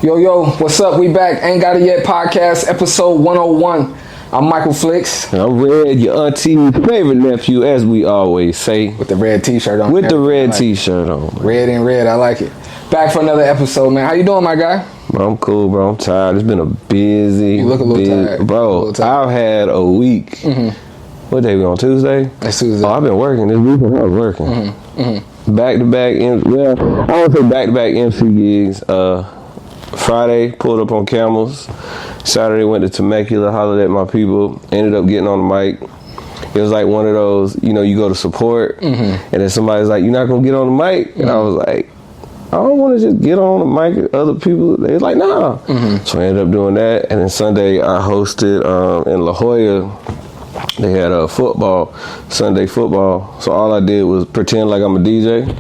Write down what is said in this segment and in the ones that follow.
Yo, what's up? We back. Ain't Got It Yet podcast, episode 101. I'm Michael Flicks. And I'm Red, your auntie's favorite nephew, as we always say. With the red t-shirt on. With the red t-shirt on. Man. Red and red, I like it. Back for another episode, man. How you doing, my guy? Bro, I'm cool, bro. I'm tired. It's been a busy... You look a little tired. Bro, I've had a week. Mm-hmm. What day we on, Tuesday? It's Tuesday. Oh, I've been working this weekend. I was working. Back-to-back, I would say back-to-back MC gigs. Friday, pulled up on Camels. Saturday, went to Temecula, hollered at my people. Ended up getting on the mic. It was like one of those, you know, you go to support, and then somebody's like, "You're not gonna get on the mic," and I was like, "I don't want to just get on the mic with other people." They was like, "Nah." So I ended up doing that, and then Sunday I hosted in La Jolla. They had a Sunday football. So all I did was pretend like I'm a DJ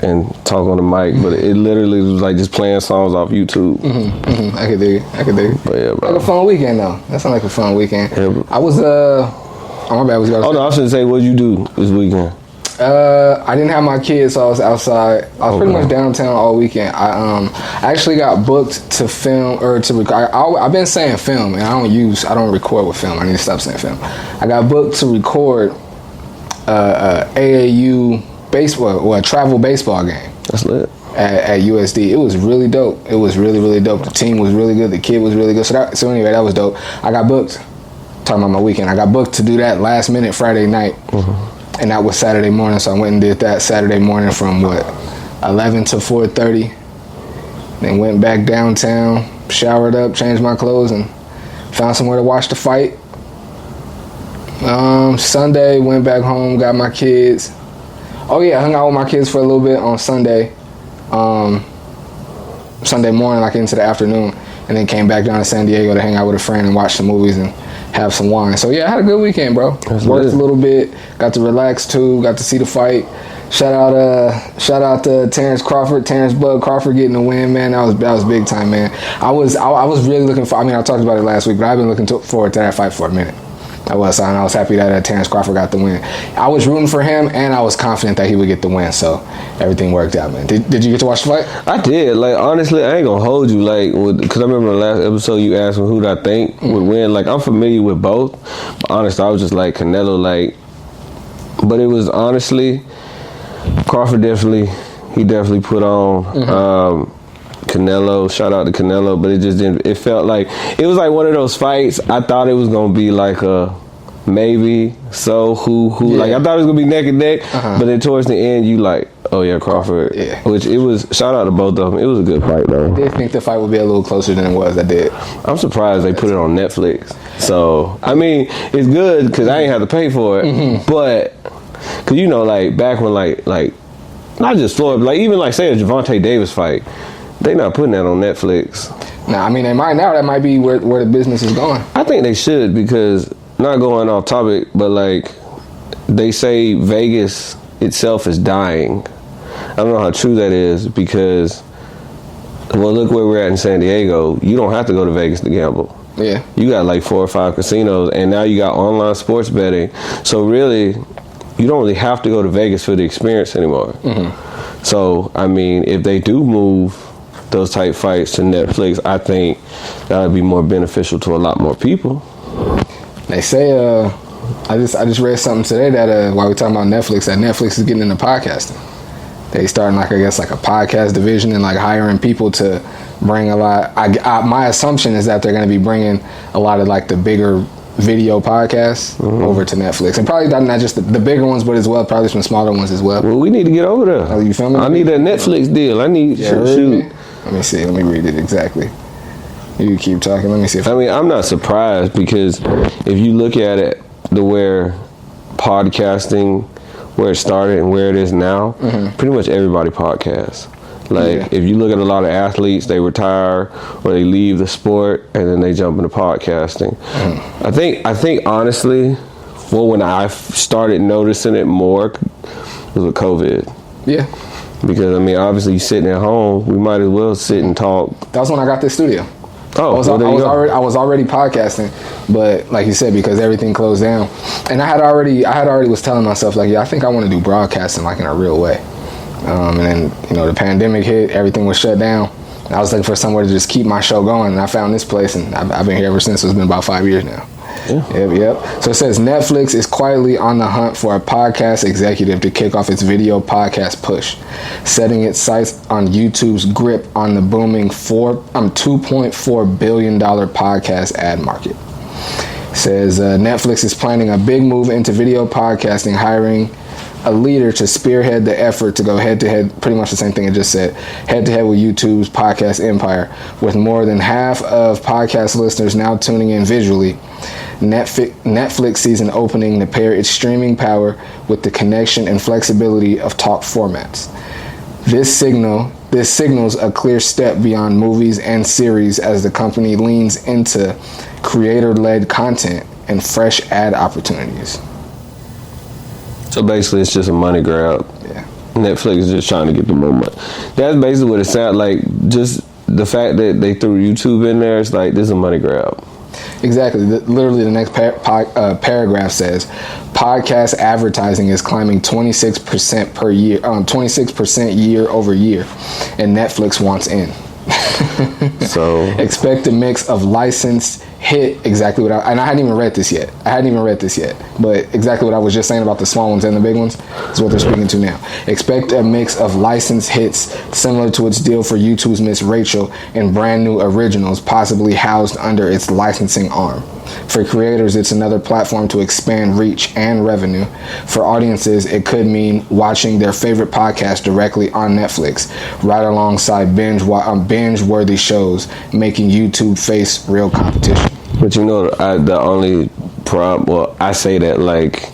and talk on the mic, but it literally was like just playing songs off YouTube. I could do it. But yeah, bro. Like a fun weekend though. That sounded like a fun weekend. Yeah, I was oh my bad. No, I shouldn't say what'd you do this weekend. I didn't have my kids, so I was outside. I was pretty much downtown all weekend. I actually got booked to film or to record. I've been saying film, and I don't record with film. I need to stop saying film. I got booked to record AAU baseball, a travel baseball game. That's lit. At USD. It was really dope. It was really, really dope. The team was really good. The kid was really good. So anyway, that was dope. I got booked. Talking about my weekend. I got booked to do that last minute Friday night. And that was Saturday morning. So I went and did that Saturday morning from 11 to 4:30. Then went back downtown, showered up, changed my clothes, and found somewhere to watch the fight. Sunday, went back home, got my kids. Oh yeah, I hung out with my kids for a little bit on Sunday. Sunday morning, like into the afternoon, and then came back down to San Diego to hang out with a friend and watch some movies and have some wine. So yeah, I had a good weekend, bro. Worked a little bit, got to relax too, got to see the fight. Shout out to Terrence Crawford, Terrence Bud Crawford getting the win, man. That was big time, man. I was really looking for. I mean, I talked about it last week, but I've been looking forward to that fight for a minute. I was happy that Terrence Crawford got the win. I was rooting for him, and I was confident that he would get the win. So everything worked out, man. Did you get to watch the fight? I did. Like, honestly, I ain't gonna hold you. Like, because I remember the last episode you asked me who I think would win. Like, I'm familiar with both. But honestly, I was just like Canelo. Like, but it was honestly Crawford definitely put on. Canelo, shout out to Canelo, but it just didn't. It felt like it was like one of those fights. I thought it was gonna be like a maybe. So who? Yeah. Like I thought it was gonna be neck and neck, but then towards the end, you like, oh yeah, Crawford. Yeah. Which it was. Shout out to both of them. It was a good fight though. I did think the fight would be a little closer than it was. I did. I'm surprised they put it on Netflix. So I mean, it's good because I ain't have to pay for it, but because you know, like back when like not just Floyd, but like even like say a Gervonta Davis fight. They not putting that on Netflix. Nah, I mean they might now. That might be where the business is going. I think they should because not going off topic, but like they say Vegas itself is dying. I don't know how true that is because look where we're at in San Diego. You don't have to go to Vegas to gamble. Yeah, you got like 4 or 5 casinos, and now you got online sports betting. So really, you don't really have to go to Vegas for the experience anymore. So I mean, if they do move those type fights to Netflix, I think that would be more beneficial to a lot more people. They say, I just read something today that while we're talking about Netflix, that Netflix is getting into podcasting. They starting like a podcast division and like hiring people to bring a lot. My assumption is that they're going to be bringing a lot of like the bigger video podcasts over to Netflix, and probably not just the bigger ones, but as well probably some smaller ones as well. Well, we need to get over there. Oh, you feel me? I need that Netflix deal. I need shoot. Let me see. Let me read it exactly. You keep talking. Let me see. I mean, I'm not surprised because if you look at it, where podcasting, where it started and where it is now, pretty much everybody podcasts. Like, if you look at a lot of athletes, they retire or they leave the sport and then they jump into podcasting. I think honestly, when I started noticing it more was with COVID. Yeah. Because, I mean, obviously, you sitting at home, we might as well sit and talk. That was when I got this studio. Oh, I was already podcasting, but like you said, because everything closed down, and I had already was telling myself like, yeah, I think I want to do broadcasting like in a real way. And then the pandemic hit, everything was shut down. And I was looking for somewhere to just keep my show going, and I found this place, and I've been here ever since. It's been about 5 years now. Yeah. Yep. So it says Netflix is quietly on the hunt for a podcast executive to kick off its video podcast push, setting its sights on YouTube's grip on the booming $2.4 billion podcast ad market. It says Netflix is planning a big move into video podcasting, hiring a leader to spearhead the effort to go head-to-head, pretty much the same thing I just said, head-to-head with YouTube's podcast empire. With more than half of podcast listeners now tuning in visually, Netflix sees an opening to pair its streaming power with the connection and flexibility of talk formats. This signals a clear step beyond movies and series as the company leans into creator-led content and fresh ad opportunities. So basically, it's just a money grab. Yeah. Netflix is just trying to get the more money. That's basically what it sounds like. Just the fact that they threw YouTube in there, it's like, this is a money grab. Exactly. Literally, the next paragraph says, podcast advertising is climbing 26% per year, 26% year over year, and Netflix wants in. So expect a mix of licensed hit, exactly what and I hadn't even read this yet. But exactly what I was just saying about the small ones and the big ones is what they're speaking to now. Expect a mix of licensed hits similar to its deal for YouTube's Miss Rachel and brand new originals, possibly housed under its licensing arm. For creators, it's another platform to expand reach and revenue. For audiences, it could mean watching their favorite podcast directly on Netflix, right alongside binge-worthy shows, making YouTube face real competition. But you know, the only problem, well, I say that like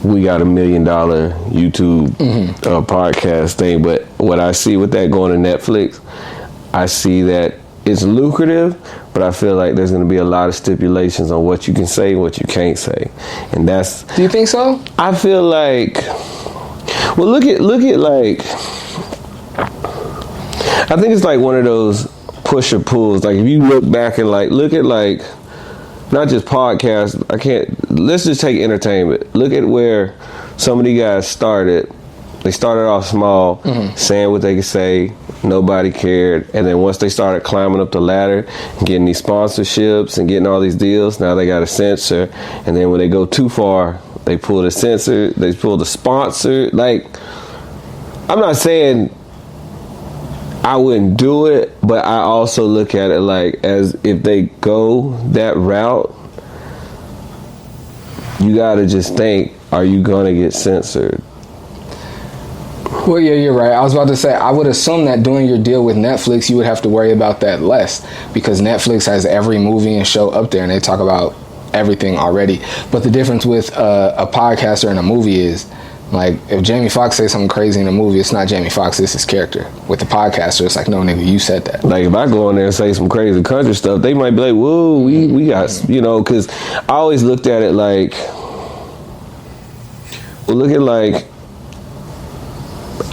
we got $1 million YouTube podcast thing, but what I see with that going to Netflix, I see that it's lucrative, but I feel like there's going to be a lot of stipulations on what you can say and what you can't say. And that's... Do you think so? I feel like... Well, look at like... I think it's like one of those push or pulls. Like if you look back and look at not just podcasts, let's just take entertainment. Look at where some of these guys started. They started off small, saying what they could say, nobody cared, and then once they started climbing up the ladder and getting these sponsorships and getting all these deals, now they got a censor, and then when they go too far, they pull the censor, they pull the sponsor. Like, I'm not saying I wouldn't do it, but I also look at it like as if they go that route, you gotta just think, are you gonna get censored? Well, yeah, you're right. I was about to say, I would assume that doing your deal with Netflix, you would have to worry about that less, because Netflix has every movie and show up there, and they talk about everything already. But the difference with a podcaster and a movie is, like, if Jamie Foxx says something crazy in a movie, it's not Jamie Foxx, it's his character. With the podcaster, it's like, no, nigga, you said that. Like, if I go in there and say some crazy country stuff, they might be like, whoa, we got, you know, because I always looked at it like, look at, like,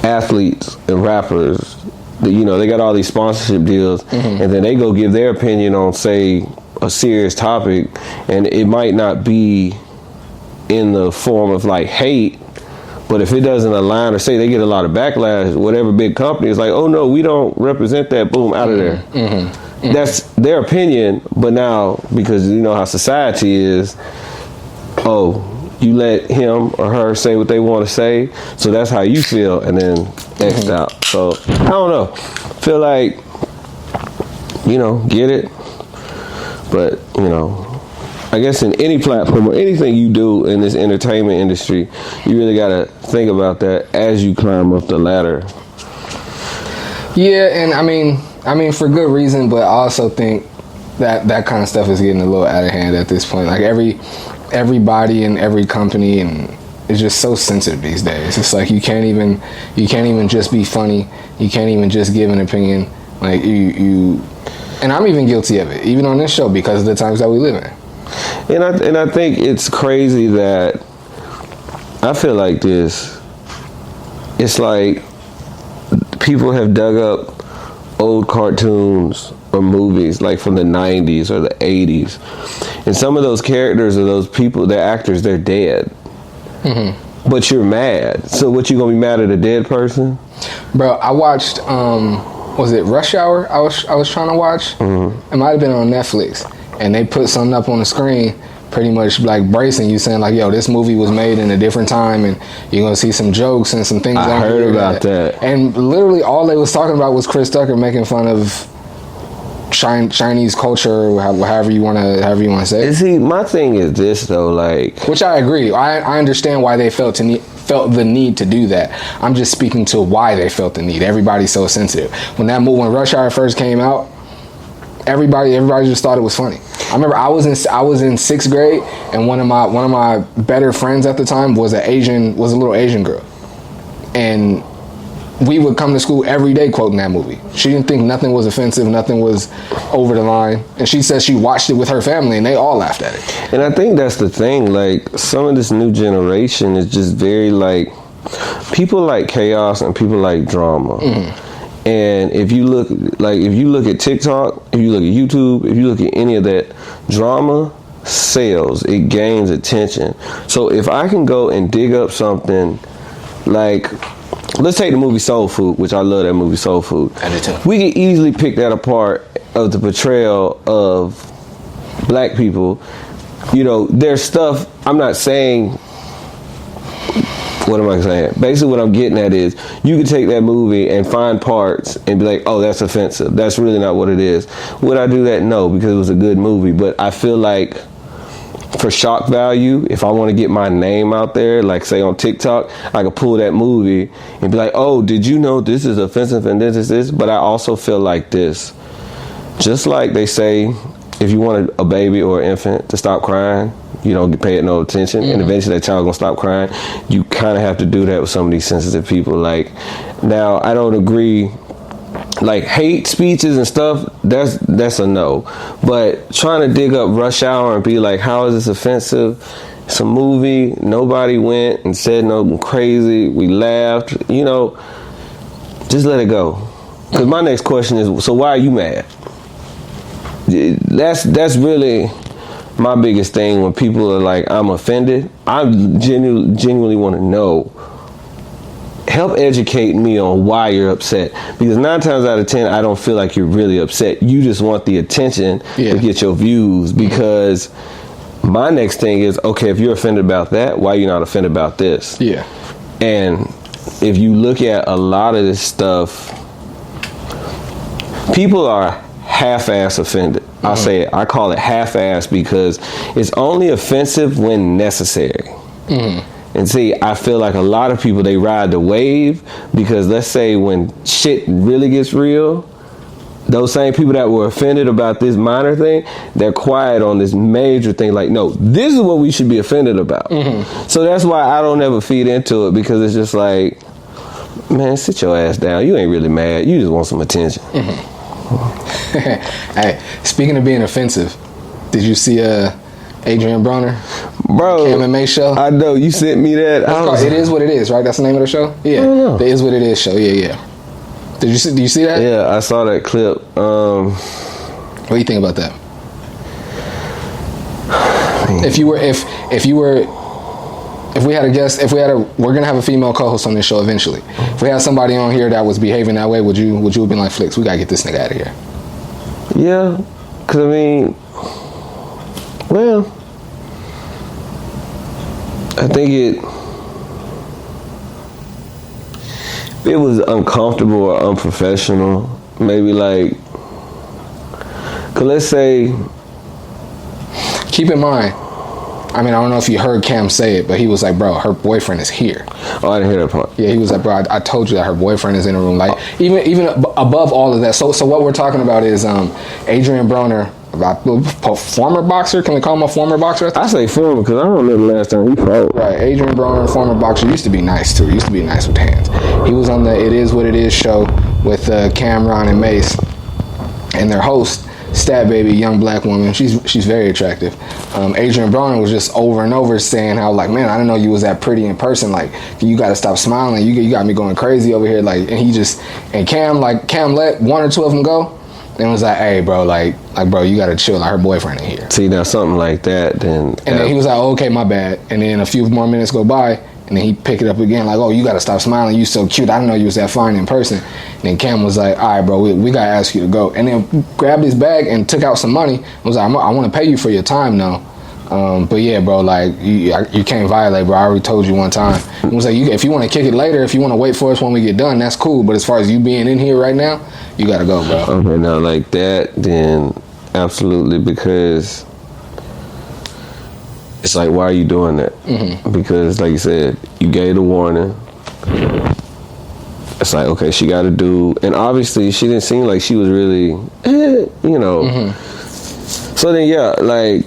athletes and rappers, you know, they got all these sponsorship deals, and then they go give their opinion on, say, a serious topic, and it might not be in the form of like hate, but if it doesn't align, or say they get a lot of backlash, whatever big company is like, oh no, we don't represent that, boom, out of there. That's their opinion, but now, because you know how society is, oh, you let him or her say what they want to say, so that's how you feel, and then X'd out. So, I don't know. Feel like, you know, get it. But, you know, I guess in any platform or anything you do in this entertainment industry, you really got to think about that as you climb up the ladder. Yeah, and I mean for good reason, but I also think that kind of stuff is getting a little out of hand at this point. Like everybody and every company and it's just so sensitive these days. It's like you can't even just be funny. You can't even just give an opinion. Like you and I'm even guilty of it, even on this show, because of the times that we live in. And I think it's crazy that I feel like this. It's like people have dug up old cartoons or movies like from the 90s or the 80s. And some of those characters or those people, they're actors, they're dead. But you're mad. So what, you gonna be mad at a dead person? Bro, I watched was it Rush Hour? I was trying to watch. It might have been on Netflix, and they put something up on the screen, pretty much like bracing you, saying like, "Yo, this movie was made in a different time, and you're gonna see some jokes and some things." I heard about that. And literally, all they was talking about was Chris Tucker making fun of Chinese culture, however you want to say it. See, my thing is this though, like, which I agree. I understand why they felt the need to do that. I'm just speaking to why they felt the need. Everybody's so sensitive. When Rush Hour first came out, everybody just thought it was funny. I remember I was in 6th grade, and one of my better friends at the time was a little Asian girl, and we would come to school every day quoting that movie. She didn't think nothing was offensive, nothing was over the line, and she said she watched it with her family, and they all laughed at it. And I think that's the thing. Like, some of this new generation is just very like, people like chaos and people like drama. And if you look at TikTok, if you look at YouTube, if you look at any of that, drama sells. It gains attention. So if I can go and dig up something like, let's take the movie Soul Food, which I love that movie Soul Food. I do too. We can easily pick that apart of the portrayal of black people. You know, there's stuff, I'm not saying, what am I saying? Basically what I'm getting at is, you can take that movie and find parts and be like, oh, that's offensive. That's really not what it is. Would I do that? No, because it was a good movie. But I feel like, for shock value, if I want to get my name out there, like say on TikTok, I could pull that movie and be like, oh, did you know this is offensive and this is this? But I also feel like this. Just like they say, if you want a baby or an infant to stop crying, you don't pay it no attention, and eventually that child's gonna stop crying. You kind of have to do that with some of these sensitive people. Like, now I don't agree. Like, hate speeches and stuff, that's a no. But trying to dig up Rush Hour and be like, how is this offensive? It's a movie. Nobody went and said no crazy. We laughed. You know, just let it go. Because my next question is, so why are you mad? That's really my biggest thing when people are like, I'm offended. I genuinely want to know. Help educate me on why you're upset, because 9 times out of 10 I don't feel like you're really upset. You just want the attention to get your views. Because my next thing is, okay, if you're offended about that, why are you not offended about this? And if you look at a lot of this stuff, people are half-ass offended. I'll say it. I call it half-ass because it's only offensive when necessary. And see, I feel like a lot of people, they ride the wave, because let's say when shit really gets real, those same people that were offended about this minor thing, they're quiet on this major thing. Like, no, this is what we should be offended about. So that's why I don't ever feed into it, because it's just like, man, sit your ass down. You ain't really mad. You just want some attention. Hey, speaking of being offensive, did you see Adrien Browner? Bro, MMA show? I know, you sent me that. It Is What It Is, right? That's the name of the show? Yeah. The Is What It Is show. Yeah. Do you see that? Yeah, I saw that clip. What do you think about that? If we had a guest, we're gonna have a female co-host on this show eventually. If we had somebody on here that was behaving that way, would you have been like, Flicks, we gotta get this nigga out of here? Yeah, cause I mean, well, I think it was uncomfortable or unprofessional. Maybe like, cause let's say, keep in mind, I mean, I don't know if you heard Cam say it, but he was like, bro, her boyfriend is here. Oh, I didn't hear that part. Yeah, he was like, bro, I told you that her boyfriend is in the room. Like, even above all of that. So what we're talking about is Adrien Browner, former boxer. Can we call him a former boxer? I say former because I don't remember the last time he fought. Right, Adrien Browner, former boxer, used to be nice too. He used to be nice with hands. He was on the It Is What It Is show with Cameron and Mace, and their host, Stat Baby, young black woman. She's very attractive. Adrien Browner was just over and over saying how, like, man, I didn't know you was that pretty in person. Like, you got to stop smiling. You got me going crazy over here. Like, and Cam let one or two of them go, and was like, hey, bro, like bro, you got to chill. Like, her boyfriend in here. See, now something like that, then. And then he was like, oh, okay, my bad. And then a few more minutes go by, and And then he picked it up again, like, oh, you got to stop smiling. You so cute. I didn't know you was that fine in person. And then Cam was like, all right, bro, we got to ask you to go. And then grabbed his bag and took out some money. I was like, I want to pay you for your time now. But yeah, bro, like, you can't violate, bro. I already told you one time. It was like, if you want to kick it later, if you want to wait for us when we get done, that's cool. But as far as you being in here right now, you got to go, bro. Okay, now, like that, then absolutely, because it's like, why are you doing that? Because, like you said, you gave the warning. It's like, okay, she got to do, and obviously she didn't seem like she was really, you know. So then, yeah, like,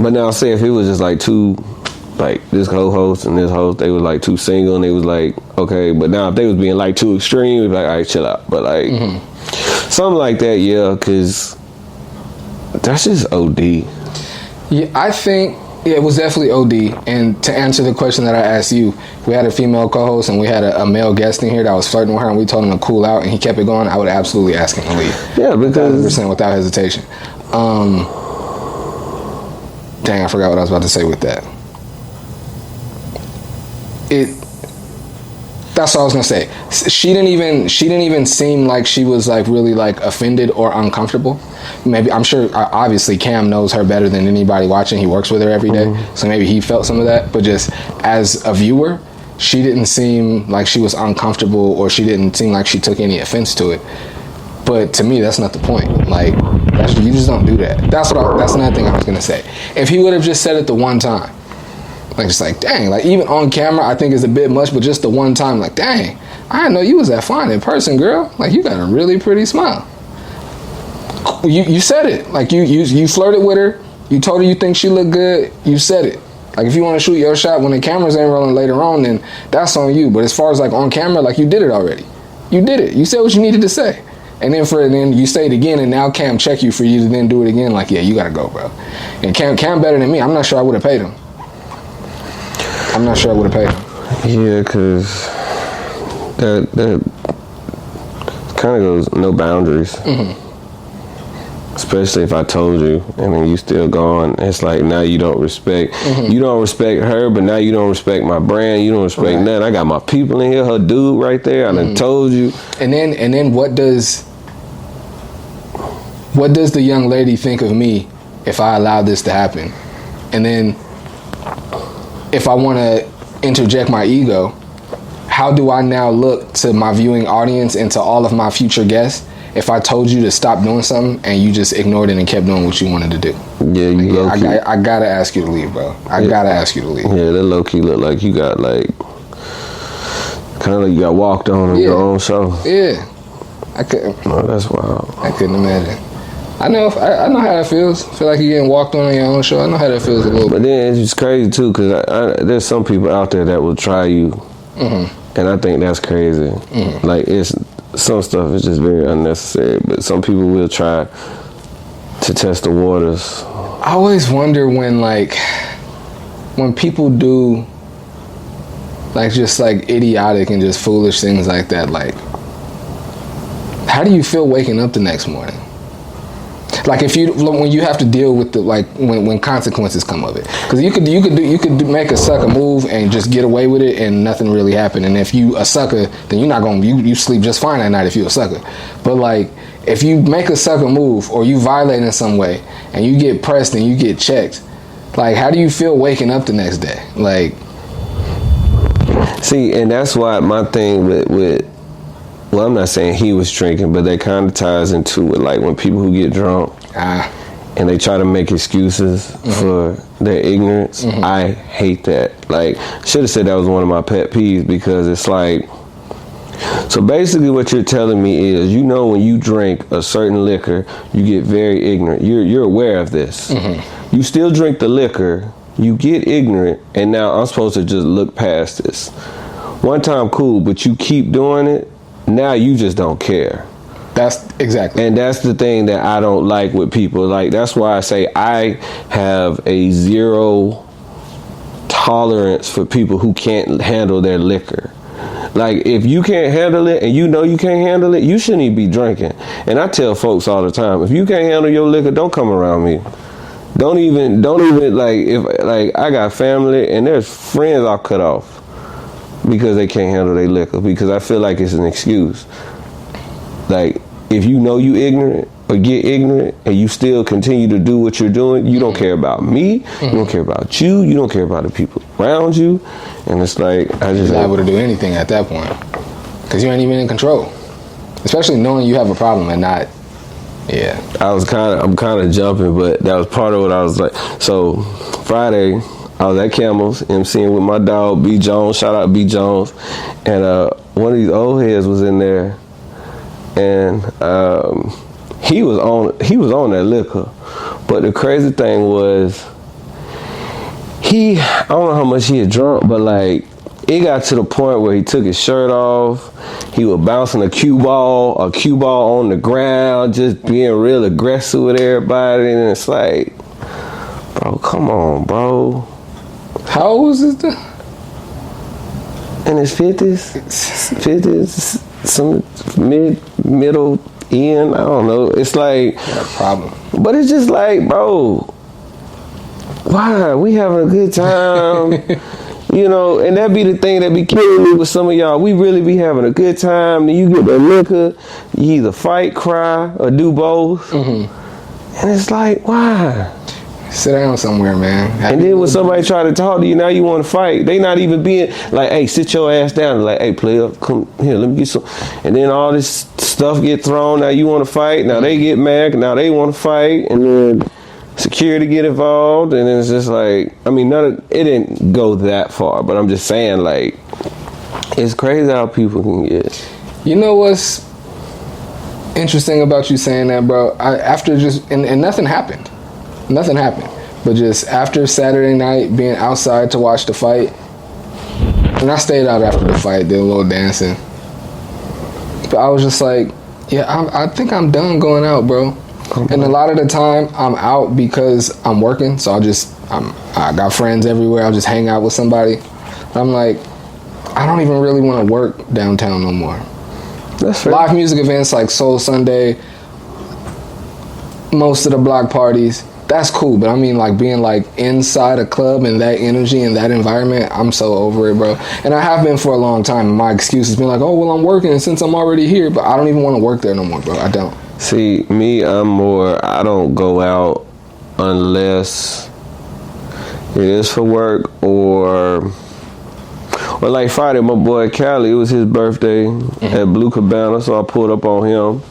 but now say if it was just like two, like this co-host and this host, they was like too single, and they was like, okay, but now if they was being like too extreme, it'd be like, all right, chill out. But like, something like that, yeah, because that's just OD. Yeah, I think it was definitely OD. And to answer the question that I asked you, we had a female co-host and we had a male guest in here that was flirting with her, and we told him to cool out, and he kept it going. I would absolutely ask him to leave. Yeah, because 100% without hesitation. Dang, I forgot what I was about to say with that. That's what I was gonna say. She didn't even seem like she was like really like offended or uncomfortable. Maybe, I'm sure, obviously Cam knows her better than anybody watching. He works with her every day, so maybe he felt some of that. But just as a viewer, she didn't seem like she was uncomfortable, or she didn't seem like she took any offense to it. But to me, that's not the point. Like, you just don't do that. That's another thing I was gonna say. If he would have just said it the one time, like, just like, dang, like, even on camera, I think it's a bit much, but just the one time, like, dang, I didn't know you was that fine in person, girl. Like, you got a really pretty smile. You said it. Like, you flirted with her. You told her you think she looked good. You said it. Like, if you want to shoot your shot when the cameras ain't rolling later on, then that's on you. But as far as like on camera, like, you did it already. You did it. You said what you needed to say. And then you say it again, and now Cam check you for you to then do it again. Like, yeah, you gotta go, bro. And Cam better than me. I'm not sure I would have paid him. Yeah, because that kind of goes no boundaries. Especially if I told you, and then you still gone. It's like, now you don't respect. You don't respect her, but now you don't respect my brand. You don't respect nothing. I got my people in here. Her dude right there. I done told you. And then what does the young lady think of me if I allow this to happen? And then if I want to interject my ego, how do I now look to my viewing audience and to all of my future guests if I told you to stop doing something and you just ignored it and kept doing what you wanted to do? Yeah, I gotta ask you to leave, bro. I gotta ask you to leave. Yeah, that low key look like you got like, kind of like you got walked on your own show. Yeah, I couldn't. No, that's wild. I couldn't imagine. I know how that feels. Feel like you're getting walked on your own show. I know how that feels a little bit. But then it's just crazy too, because there's some people out there that will try you, and I think that's crazy. Like, it's some stuff is just very unnecessary, but some people will try to test the waters. I always wonder when people do like just like idiotic and just foolish things like that. Like, how do you feel waking up the next morning? Like, when you have to deal with the, like, when consequences come of it, because you could make a sucker move and just get away with it and nothing really happened. And if you a sucker, then you're not gonna you sleep just fine at night if you a sucker. But like, if you make a sucker move or you violate in some way and you get pressed and you get checked, like, how do you feel waking up the next day? Like, see, and that's why my thing with well, I'm not saying he was drinking, but that kind of ties into it. Like, when people who get drunk and they try to make excuses for their ignorance, I hate that. Like, should have said that was one of my pet peeves, because it's like, so basically what you're telling me is, you know, when you drink a certain liquor, you get very ignorant. You're aware of this. You still drink the liquor, you get ignorant, and now I'm supposed to just look past this. One time, cool, but you keep doing it, now you just don't care. That's exactly. And that's the thing that I don't like with people. Like, that's why I say I have a zero tolerance for people who can't handle their liquor. Like, if you can't handle it and you know you can't handle it, you shouldn't even be drinking. And I tell folks all the time, if you can't handle your liquor, don't come around me. Don't even like, if like, I got family and there's friends I'll cut off. because they can't handle their liquor, because I feel like it's an excuse. Like, if you know you ignorant or get ignorant and you still continue to do what you're doing, you don't care about me, you don't care about you, you don't care about the people around you, and it's like, I just... You're liable to do anything at that point, because you ain't even in control. Especially knowing you have a problem and not... Yeah. I'm kind of jumping, but that was part of what I was like. So, Friday, I was at Camel's, emceeing with my dog, B. Jones. Shout out B. Jones. And one of these old heads was in there, and he was on that liquor. But the crazy thing was, I don't know how much he had drunk, but like, it got to the point where he took his shirt off. He was bouncing a cue ball on the ground, just being real aggressive with everybody. And it's like, bro, come on, bro. How old was this dude? In his 50s, some middle end, I don't know. It's like, got a problem. But it's just like, bro, why? We having a good time. You know, and that be the thing that be killing me with some of y'all. We really be having a good time. Then you get the liquor, you either fight, cry, or do both. And it's like, why? Sit down somewhere, man. And then when somebody try to talk to you, now you want to fight. They not even being like, hey, sit your ass down. Like, hey, player, come here, let me get some. And then all this stuff get thrown. Now you want to fight. Now they get mad. Now they want to fight. And then security get involved, and it's just like, I mean, it didn't go that far, but I'm just saying, like, it's crazy how people can get. You know what's interesting about you saying that, bro? After just, and nothing happened, but just after Saturday night being outside to watch the fight, and I stayed out after the fight, did a little dancing, but I was just like, yeah, I think I'm done going out, bro. And a lot of the time, I'm out because I'm working, so I got friends everywhere. I'll just hang out with somebody. I'm like, I don't even really want to work downtown no more. That's fair. Live music events like Soul Sunday, most of the block parties, that's cool. But I mean, like, being like inside a club and that energy and that environment, I'm so over it, bro. And I have been for a long time. And my excuse has been like, oh, well, I'm working since I'm already here. But I don't even want to work there no more, bro. I don't. See, me, I don't go out unless it is for work or like Friday, my boy Cali, it was his birthday at Blue Cabana, so I pulled up on him.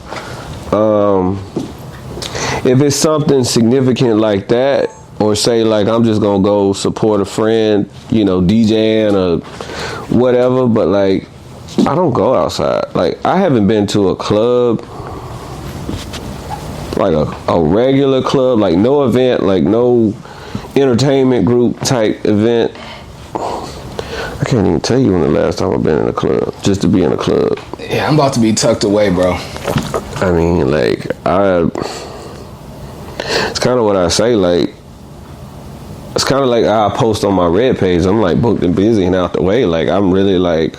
If it's something significant like that, or say like I'm just gonna go support a friend, you know, DJing or whatever, but like, I don't go outside. Like, I haven't been to a club, like a regular club, like no event, like no entertainment group type event. I can't even tell you when the last time I've been in a club, just to be in a club. Yeah, I'm about to be tucked away, bro. I mean, like, it's kind of what I say, like, it's kind of like I post on my Red page, I'm like booked and busy and out the way. Like, I'm really like,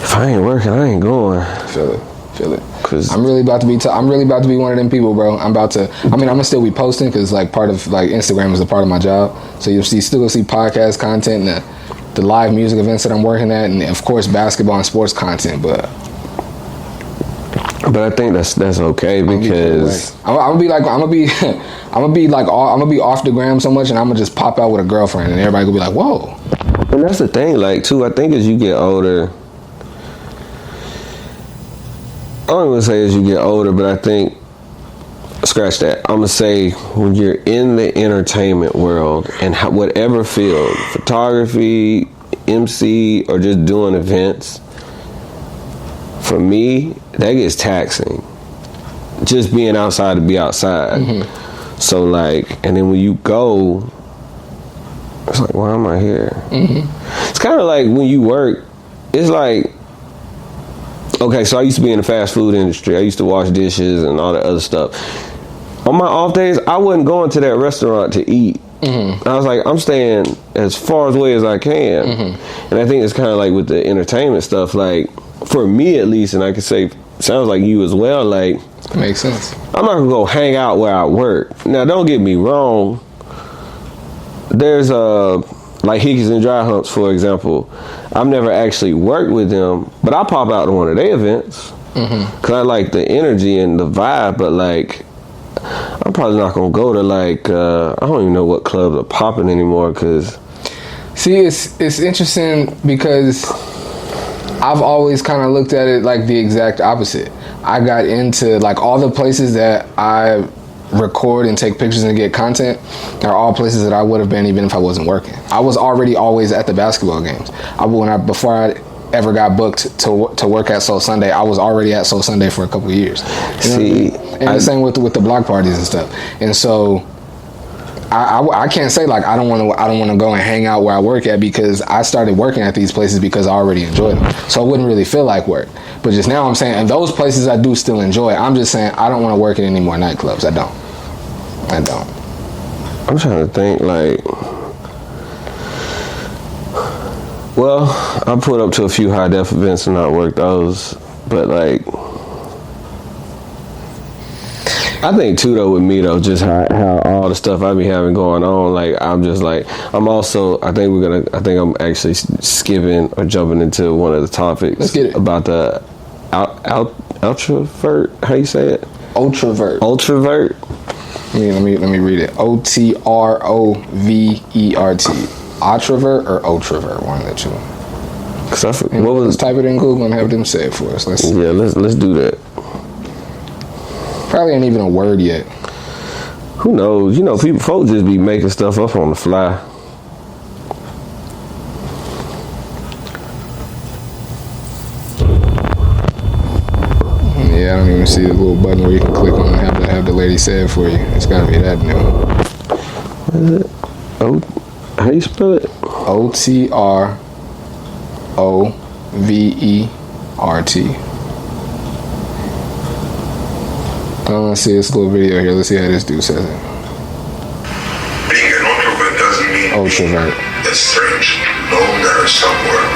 if I ain't working, I ain't going. Feel it. Cause I'm really about to be one of them people, bro. I'm gonna still be posting, because like part of like Instagram is a part of my job. So you'll still see podcast content and the live music events that I'm working at, and of course basketball and sports content. But I think that's okay, because I'm gonna be off the gram so much, and I'm gonna just pop out with a girlfriend, and everybody gonna be like, whoa. And that's the thing, like, too, I think as you get older, I don't even say as you get older, but I think, scratch that, I'm gonna say when you're in the entertainment world and whatever field, photography, MC, or just doing events, for me, that gets taxing. Just being outside to be outside. So like, and then when you go, it's like, why am I here? It's kind of like when you work, it's like, okay, so I used to be in the fast food industry. I used to wash dishes and all that other stuff. On my off days, I wasn't going to that restaurant to eat. I was like, I'm staying as far away as I can. And I think it's kind of like with the entertainment stuff, like, for me at least, and I could say, sounds like you as well, like, it makes sense. I'm not gonna go hang out where I work. Now, don't get me wrong. There's like like Hickeys and Dry Humps, for example. I've never actually worked with them, but I pop out to one of their events because I like the energy and the vibe. But like, I'm probably not gonna go to like I don't even know what clubs are popping anymore. Cause see, it's interesting because I've always kind of looked at it like the exact opposite. I got into like all the places that I record and take pictures and get content are all places that I would have been even if I wasn't working. I was already always at the basketball games. Before I ever got booked to work at Soul Sunday, I was already at Soul Sunday for a couple of years. See, and the same with the block parties and stuff. And so I can't say like I don't want to go and hang out where I work at, because I started working at these places because I already enjoyed them. So it wouldn't really feel like work. But just now I'm saying, and those places I do still enjoy. I'm just saying I don't want to work in any more nightclubs. I don't. I'm trying to think like, well, I put up to a few high def events and not worked those, but like, I think too though with me though, just how all the stuff I be having going on, like I'm just like, I'm also, I think I'm actually skipping or jumping into one of the topics. Let's get it. About the OTROVERT, how you say it? OTROVERT. OTROVERT. Let me read it. OTROVERT. OTROVERT or OTROVERT, one of the two. Let's type it in Google and have them say it for us. Let's do that. Probably ain't even a word yet. Who knows? You know, folks just be making stuff up on the fly. Yeah, I don't even see the little button where you can click on and have the lady say it for you. It's gotta be that new. What is it? How you spell it? OTROVERT. Let's see this little video here. Let's see how this dude says it. Being an introvert doesn't mean OTROVERT. It's strange. No, there is somewhere.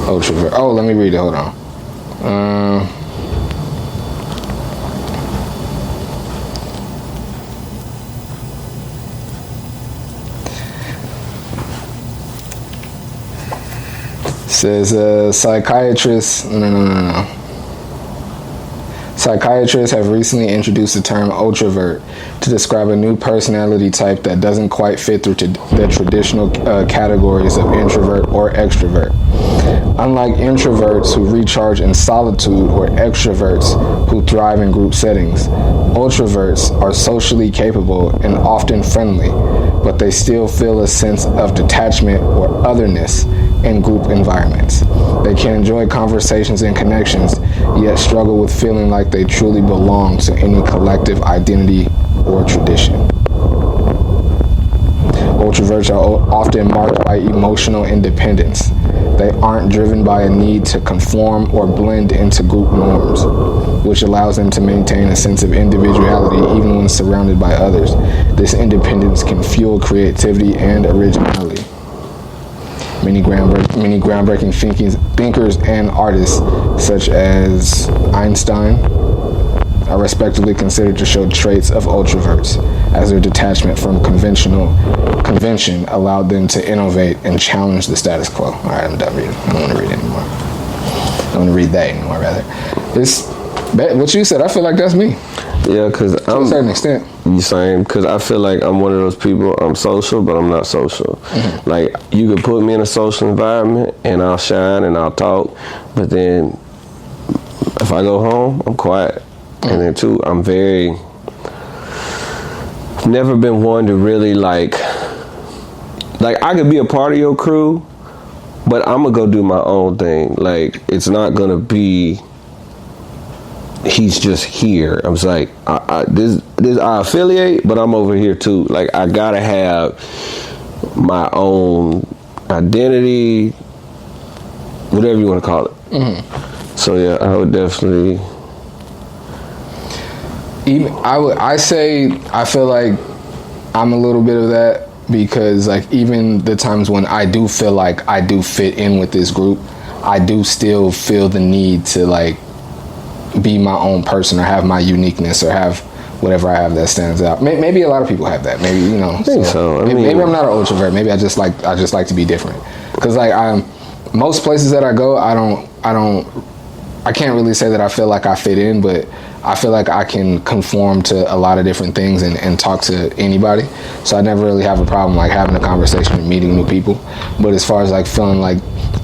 OTROVERT. Oh, let me read it. Hold on. Says psychiatrists. No. Psychiatrists have recently introduced the term OTROVERT to describe a new personality type that doesn't quite fit through the traditional categories of introvert or extrovert. Unlike introverts who recharge in solitude or extroverts who thrive in group settings, OTROVERTs are socially capable and often friendly, but they still feel a sense of detachment or otherness in group environments. They can enjoy conversations and connections, yet struggle with feeling like they truly belong to any collective identity or tradition. OTROVERTs are often marked by emotional independence. They aren't driven by a need to conform or blend into group norms, which allows them to maintain a sense of individuality even when surrounded by others. This independence can fuel creativity and originality. Many groundbreaking thinkers and artists, such as Einstein, are respectively considered to show traits of OTROVERTs, as their detachment from convention allowed them to innovate and challenge the status quo. All right, I'm done reading. I don't want to read anymore. I don't want to read that anymore, rather. What you said, I feel like that's me. Yeah, because to a certain extent. You saying? Because I feel like I'm one of those people. I'm social, but I'm not social. Mm-hmm. Like, you could put me in a social environment, and I'll shine and I'll talk. But then, if I go home, I'm quiet. Mm-hmm. And then too, I'm never been one to really like I could be a part of your crew, but I'm gonna go do my own thing. Like, it's not gonna be. He's just here. I was like, I affiliate, but I'm over here too. Like, I gotta have my own identity, whatever you want to call it. Mm-hmm. So yeah, I would definitely. I feel like I'm a little bit of that, because like even the times when I do feel like I do fit in with this group, I do still feel the need to like be my own person or have my uniqueness or have whatever I have that stands out. Maybe a lot of people have that. Maybe, you know. I think so. Maybe I'm not an ultravert. Maybe I just like to be different. Because like most places that I go, I can't really say that I feel like I fit in, but I feel like I can conform to a lot of different things and talk to anybody. So I never really have a problem like having a conversation and meeting new people. But as far as like feeling like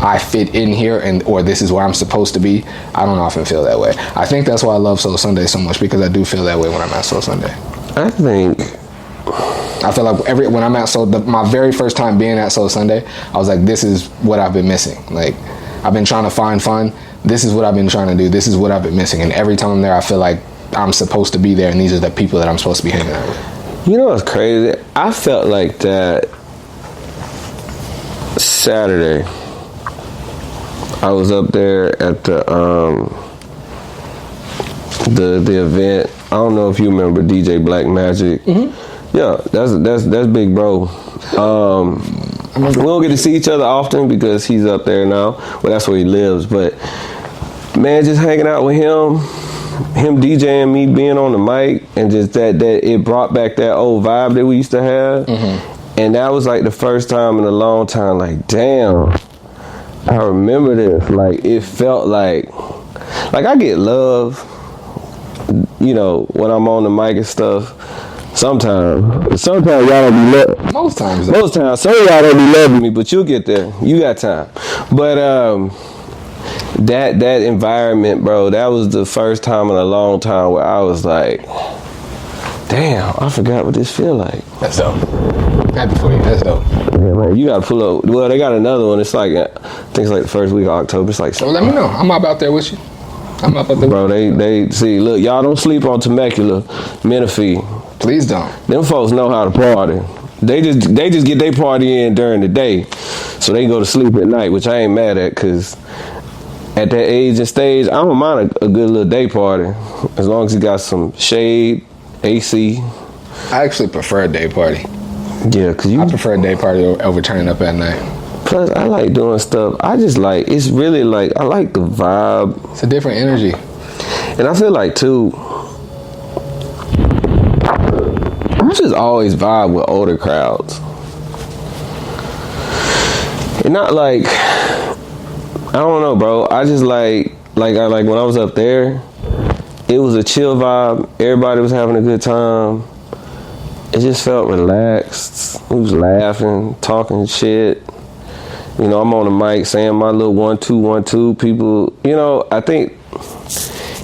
I fit in here or this is where I'm supposed to be, I don't often feel that way. I think that's why I love Soul Sunday so much, because I do feel that way when I'm at Soul Sunday. I feel like when I'm at my very first time being at Soul Sunday, I was like, this is what I've been missing. Like, I've been trying to find fun. This is what I've been trying to do. This is what I've been missing. And every time I'm there, I feel like I'm supposed to be there, and these are the people that I'm supposed to be hanging out with. You know what's crazy? I felt like that Saturday. I was up there at the event. I don't know if you remember DJ Black Magic. Mm-hmm. Yeah, that's big bro. We don't get to see each other often because he's up there now. Well, that's where he lives. But man, just hanging out with him DJing, me being on the mic, and just that it brought back that old vibe that we used to have. Mm-hmm. And that was like the first time in a long time. Like, damn, I remember this. Like, it felt like I get love, you know, when I'm on the mic and stuff. Sometimes y'all don't be loving. Most times, some of y'all don't be loving me, but you'll get there. You got time. But that environment, bro, that was the first time in a long time where I was like, damn, I forgot what this feel like. That's dope. Happy for you. That's dope. Yeah, man, you gotta pull up. Well, they got another one. It's like, I think it's like the first week of October. It's like, so let me know. I'm up out there with you. Bro, they see. Look, y'all don't sleep on Temecula, Menifee. Please don't. Them folks know how to party. They just get their party in during the day, so they go to sleep at night, which I ain't mad at, because at that age and stage, I don't mind a good little day party, as long as you got some shade, AC. I actually prefer a day party. Yeah, because I prefer a day party over turning up at night. Plus, I like doing stuff. I just like, it's really like, I like the vibe. It's a different energy. And I feel like, too, I just always vibe with older crowds. And not like, I don't know, bro. I just like when I was up there, it was a chill vibe. Everybody was having a good time. It just felt relaxed. We was laughing, talking shit. You know, I'm on the mic saying my little 1 2 1 2. People, you know, I think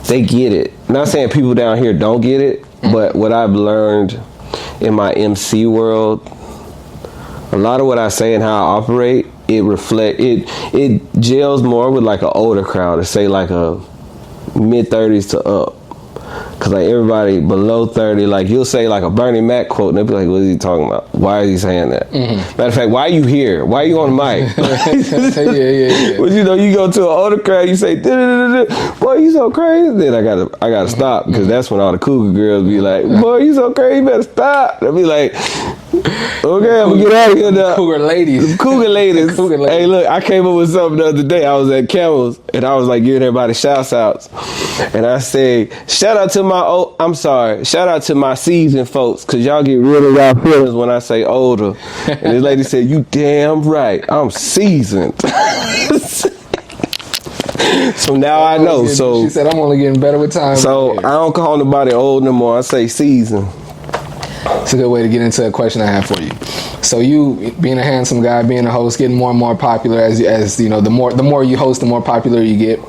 they get it. Not saying people down here don't get it, but what I've learned in my MC world, a lot of what I say and how I operate, it gels more with like an older crowd, or say like a mid-30s to up. Cause like everybody below 30, like you'll say like a Bernie Mac quote, and they'll be like, "What is he talking about? Why is he saying that?" Mm-hmm. Matter of fact, why are you here? Why are you on the mic? Yeah. But you know, you go to an older crowd, you say, "Boy, you so crazy." Then I gotta stop, because that's when all the cougar girls be like, "Boy, you so crazy, you better stop." They'll be like, "Okay, I'm gonna get out of here now." Cougar ladies. Hey, look, I came up with something the other day. I was at Camel's, and I was like giving everybody shout outs, and I said, shout out to my seasoned folks, because y'all get real in y'all feelings when I say older. And this lady said, "You damn right, I'm seasoned." So now I know. So she said, "I'm only getting better with time." So I don't call nobody old no more. I say seasoned. It's a good way to get into a question I have for you. So you, being a handsome guy, being a host, getting more and more popular as you know, the more you host, the more popular you get.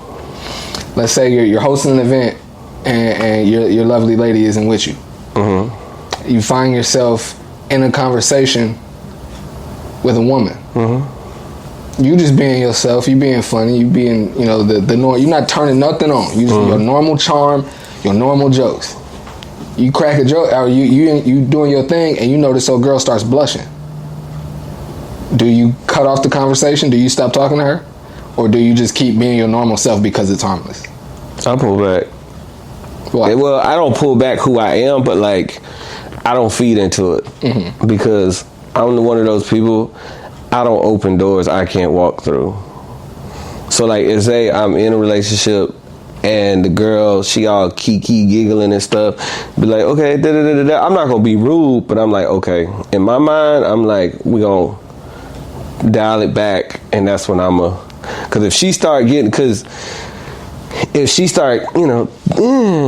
Let's say you're hosting an event and your lovely lady isn't with you. Mm-hmm. You find yourself in a conversation with a woman. Mm-hmm. You just being yourself, you being funny, you being, you know, the norm. You're not turning nothing on. You just your normal charm, your normal jokes. You crack a joke, or you doing your thing, and you notice old girl starts blushing. Do you cut off the conversation? Do you stop talking to her? Or do you just keep being your normal self because it's harmless? I pull back. Why? Well, I don't pull back who I am, but like, I don't feed into it. Mm-hmm. Because I'm one of those people, I don't open doors I can't walk through. So like, say I'm in a relationship and the girl, she all kiki giggling and stuff. Be like, okay, da-da-da-da-da. I'm not gonna be rude, but I'm like, okay. In my mind, I'm like, we gonna dial it back, and that's when I'm because if she start, you know,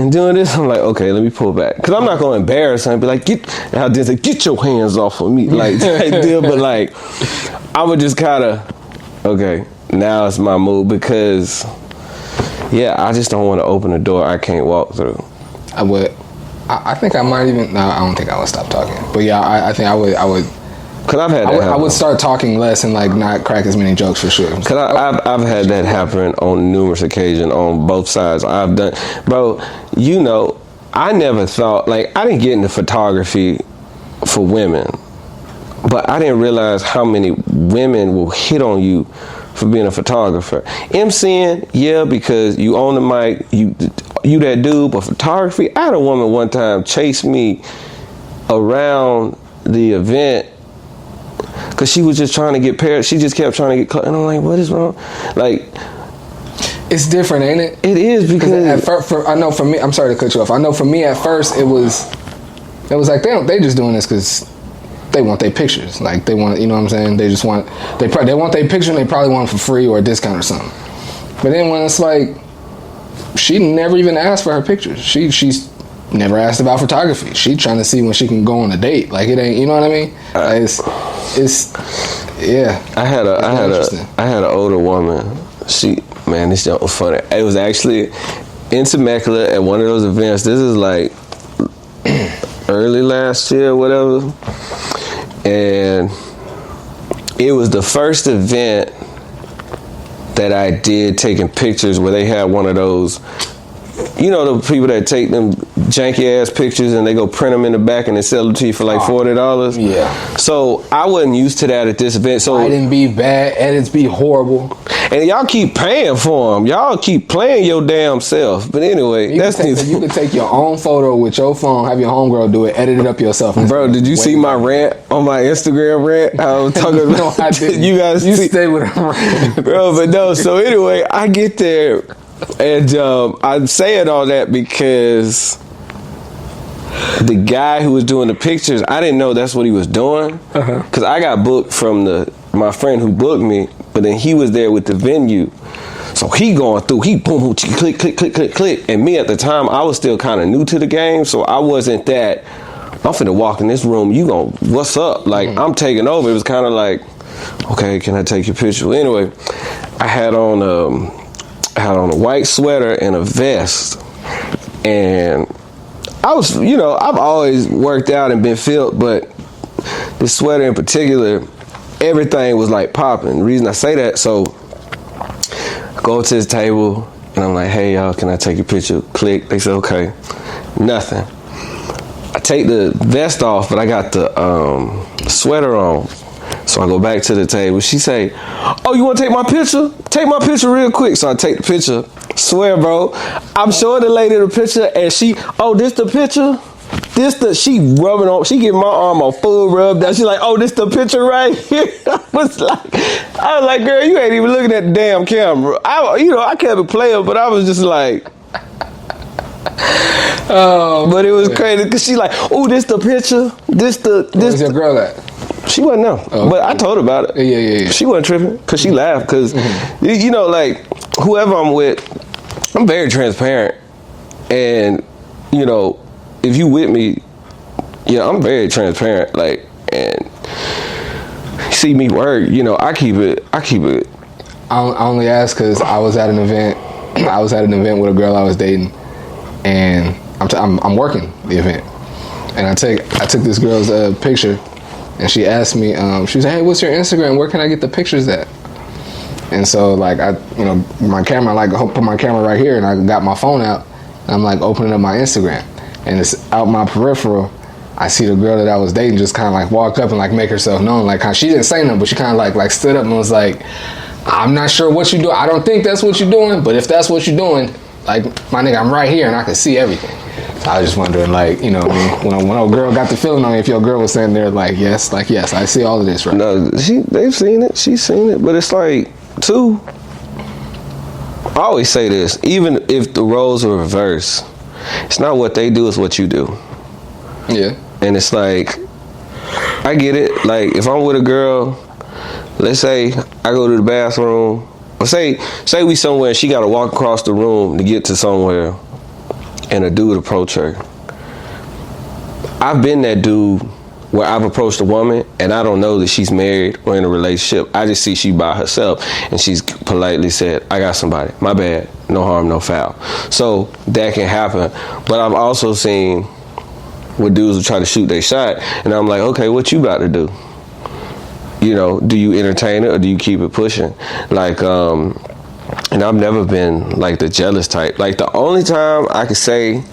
doing this, I'm like, okay, let me pull back, because I'm not gonna embarrass her and be like, get your hands off of me, like that deal. But like, I would just kind of, okay, now it's my move, because I just don't want to open a door I can't walk through. I would. I think I might even. No, I don't think I would stop talking. But yeah, I think I would. Cause I've had that happen. I would start talking less and like not crack as many jokes for sure. Cause I've had that happen on numerous occasions on both sides. I've done, bro. You know, I never thought, like, I didn't get into photography for women, but I didn't realize how many women will hit on you for being a photographer. MCing, yeah, because you own the mic, you that dude. But photography, I had a woman one time chase me around the event because she was just trying to get paired. She just kept trying to get, and I'm like, what is wrong? Like, it's different, ain't it? It is, because at first, I know for me, I'm sorry to cut you off. I know for me at first it was like they just doing this because they want their pictures. Like, they want, you know what I'm saying? They just want, they want their picture, and they probably want it for free or a discount or something. But then when it's like, she never even asked for her pictures. She's never asked about photography. She trying to see when she can go on a date. Like, it ain't, you know what I mean? Like, it's yeah. I had an older woman. Man, this joke was funny. It was actually in Temecula at one of those events. This is like early last year, whatever. And it was the first event that I did taking pictures where they had one of those, you know, the people that take them janky ass pictures and they go print them in the back and they sell them to you for like $40. Yeah. So I wasn't used to that at this event. So lighting be bad, edits be horrible, and y'all keep paying for them. Y'all keep playing your damn self. But anyway, you could take your own photo with your phone, have your homegirl do it, edit it up yourself. Bro, did you see my rant on my Instagram rant? I was talking about. No, I didn't. You guys stay with her. Bro, but no. So anyway, I get there, and I'm saying all that because the guy who was doing the pictures, I didn't know that's what he was doing, because I got booked from my friend who booked me, but then he was there with the venue. So he going through, he boom, click, click, click, click, click. And me at the time, I was still kind of new to the game, so I wasn't that, I'm finna walk in this room, what's up? Like, I'm taking over. It was kind of like, okay, can I take your picture? Well, anyway, I had on a white sweater and a vest, and I was, you know, I've always worked out and been fit, but this sweater in particular, everything was like popping. The reason I say that, so I go to this table and I'm like, hey y'all, can I take a picture? Click. They said, okay. Nothing. I take the vest off, but I got the sweater on. So I go back to the table. She say, oh, you want to take my picture? Take my picture real quick. So I take the picture. Swear, bro, I'm showing the lady the picture, and she, oh, this the picture? She rubbing on, she getting my arm on full rub down. She's like, oh, this the picture right here? I was like, girl, you ain't even looking at the damn camera. I kept it playing, but I was just like, oh, but it was crazy, because she like, oh, this the picture? Where's your girl at? She wasn't know, but I told her about it. Yeah. She wasn't tripping, because she laughed, because, you know, like, whoever I'm with, I'm very transparent, and, you know, if you with me, yeah, I'm very transparent, like, and see me work, you know, I keep it. I only asked because I was at an event with a girl I was dating, and I'm working the event, and I took this girl's picture, and she asked me, she was like, hey, what's your Instagram? Where can I get the pictures at? And so, like, my camera, like, I put my camera right here, and I got my phone out, and I'm like opening up my Instagram, and it's out my peripheral. I see the girl that I was dating just kind of like walk up and like make herself known. Like, she didn't say nothing, but she kind of like stood up and was like, I'm not sure what you do. I don't think that's what you're doing, but if that's what you're doing, like, my nigga, I'm right here and I can see everything. So I was just wondering, like, you know what I mean? When a girl got the feeling on me, if your girl was sitting there like, yes, I see all of this, right? No, they've seen it. She's seen it, but it's like, too, I always say this, even if the roles are reversed, it's not what they do, it's what you do. Yeah. And it's like, I get it. Like, if I'm with a girl, let's say I go to the bathroom, or say we somewhere and she got to walk across the room to get to somewhere, and a dude approach her. I've been that dude where I've approached a woman and I don't know that she's married or in a relationship. I just see she by herself and she's politely said, I got somebody. My bad. No harm, no foul. So that can happen. But I've also seen where dudes will try to shoot their shot and I'm like, okay, what you about to do? You know, do you entertain it or do you keep it pushing? Like, and I've never been like the jealous type. Like, the only time I could say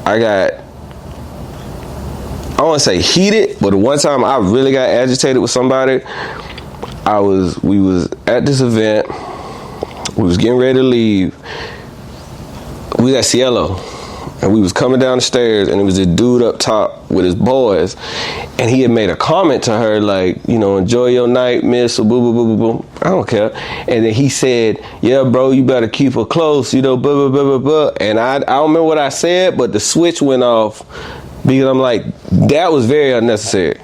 I don't want to say heated, but the one time I really got agitated with somebody, we was at this event, we was getting ready to leave, we was at Cielo, and we was coming down the stairs, and it was a dude up top with his boys, and he had made a comment to her like, you know, enjoy your night, miss, or boo, boo, boo, boo, boo. I don't care. And then he said, yeah, bro, you better keep her close, you know, blah, blah, blah, blah, blah. And I don't remember what I said, but the switch went off. Because I'm like, that was very unnecessary.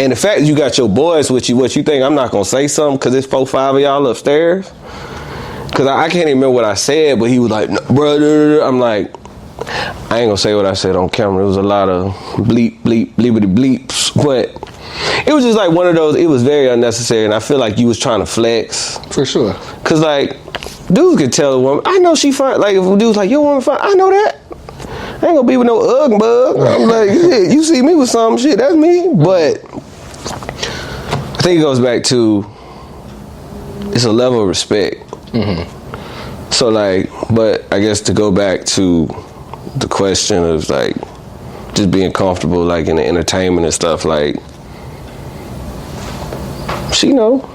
And the fact that you got your boys with you, what you think I'm not going to say something because it's 4-5 of y'all upstairs? Because I can't even remember what I said, but he was like, no, bro, I'm like, I ain't going to say what I said on camera. It was a lot of bleep, bleep, bleepity bleeps. But it was just like one of those, it was very unnecessary. And I feel like you was trying to flex. For sure. Because like, dudes could tell a woman, I know she fine. Like if a dude's like, your woman fine, I know that. I ain't gonna be with no ugg bug. I'm like, shit, you see me with some shit, that's me. But I think it goes back to, it's a level of respect. Mm-hmm. So like, but I guess to go back to the question of like, just being comfortable like in the entertainment and stuff, like, she know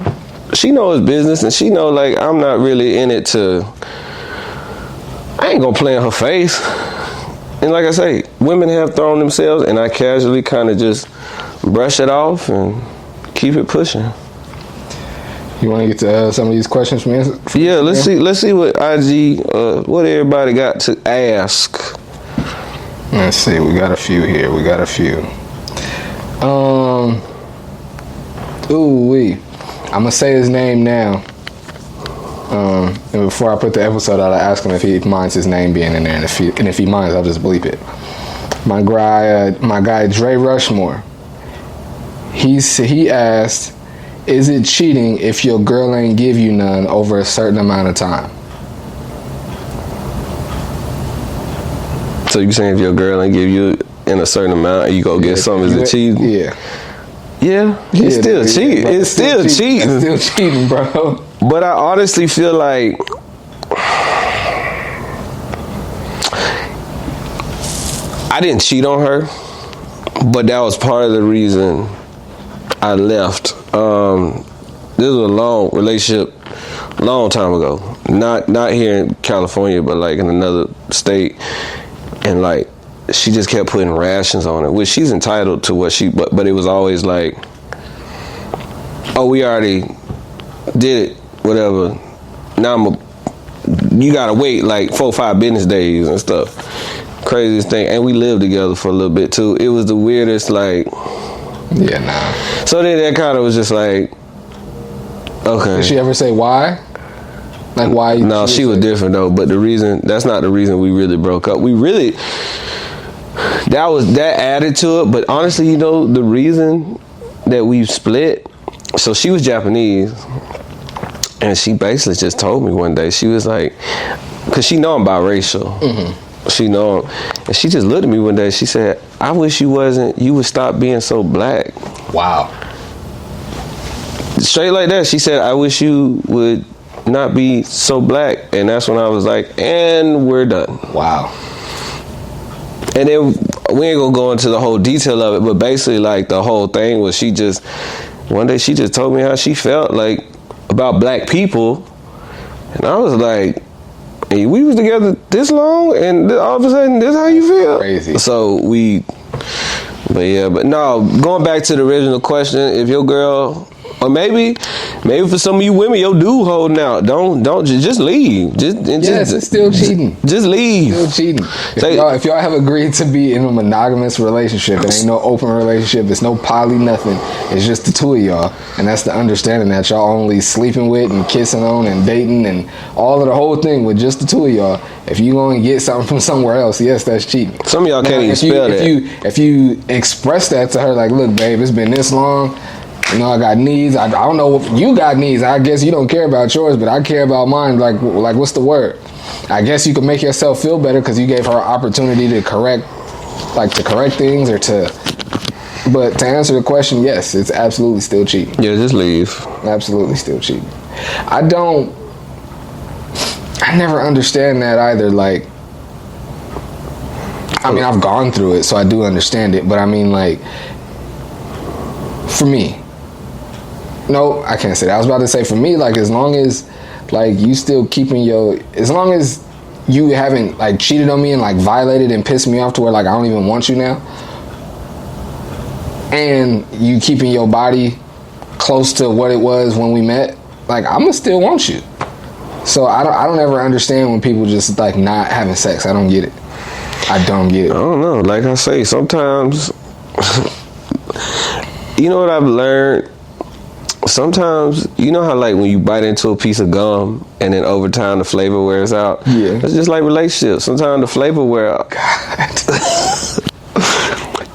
it's business and she know like I'm not really in it to, I ain't gonna play in her face. And like I say, women have thrown themselves, and I casually kind of just brush it off and keep it pushing. You want to get to some of these questions from me? Yeah, let's see what IG, what everybody got to ask. Let's see, we got a few here. I'm gonna say his name now. And before I put the episode out, I ask him if he minds his name being in there, and if he minds, I'll just bleep it. My guy Dre Rushmore. He asked, "Is it cheating if your girl ain't give you none over a certain amount of time?" So you saying if your girl ain't give you in a certain amount, you go get something? Is it cheating? Yeah. Yeah, it's still cheating. It's still cheating. It's still cheating, bro. But I honestly feel like I didn't cheat on her, but that was part of the reason I left. This was a long relationship, long time ago. Not here in California, but like in another state. And like she just kept putting rations on it, which she's entitled to what she, but it was always like, oh, we already did it, whatever. Now you gotta wait like 4-5 business days and stuff. Craziest thing. And we lived together for a little bit too. It was the weirdest, like, yeah, nah. So then that kind of was just like, okay. Did she ever say why? Like why? No, she was different though. But that's not the reason we really broke up. That added to it. But honestly, you know, the reason that we split, so she was Japanese, and she basically just told me one day, she was like, because she know I'm biracial. Mm-hmm. She know him. And she just looked at me one day, she said, I wish you would stop being so black. Wow. Straight like that. She said, I wish you would not be so black. And that's when I was like, and we're done. Wow. And then we ain't gonna go into the whole detail of it, but basically like the whole thing was one day she just told me how she felt like about black people. And I was like, hey, we was together this long and all of a sudden this how you feel? Crazy. So but no, going back to the original question, if your girl Or maybe for some of you women, your dude holding out. Don't just leave. It's still cheating. Just leave. Still cheating. If y'all have agreed to be in a monogamous relationship, it ain't no open relationship. It's no poly, nothing. It's just the two of y'all, and that's the understanding that y'all only sleeping with and kissing on and dating and all of the whole thing with just the two of y'all. If you gonna get something from somewhere else, yes, that's cheating. Some of y'all can't even spell that. If you express that to her, like, look, babe, it's been this long. You know, I got needs. I don't know if you got needs. I guess you don't care about yours, but I care about mine. Like what's the word? I guess you can make yourself feel better because you gave her an opportunity to correct things or to. But to answer the question, yes, it's absolutely still cheating. Yeah, just leave. Absolutely still cheating. I never understand that either. Like, I mean, I've gone through it, so I do understand it. But I mean, like, for me. No, I can't say that. I was about to say for me, like, as long as, like, you still keeping as long as you haven't, like, cheated on me and, like, violated and pissed me off to where, like, I don't even want you now, and you keeping your body close to what it was when we met, like, I'ma still want you. So I don't ever understand when people just, like, not having sex. I don't get it. I don't get it. I don't know. Like I say, sometimes, you know what I've learned? Sometimes, you know how, like, when you bite into a piece of gum and then over time the flavor wears out? Yeah. It's just like relationships. Sometimes the flavor wear out. God.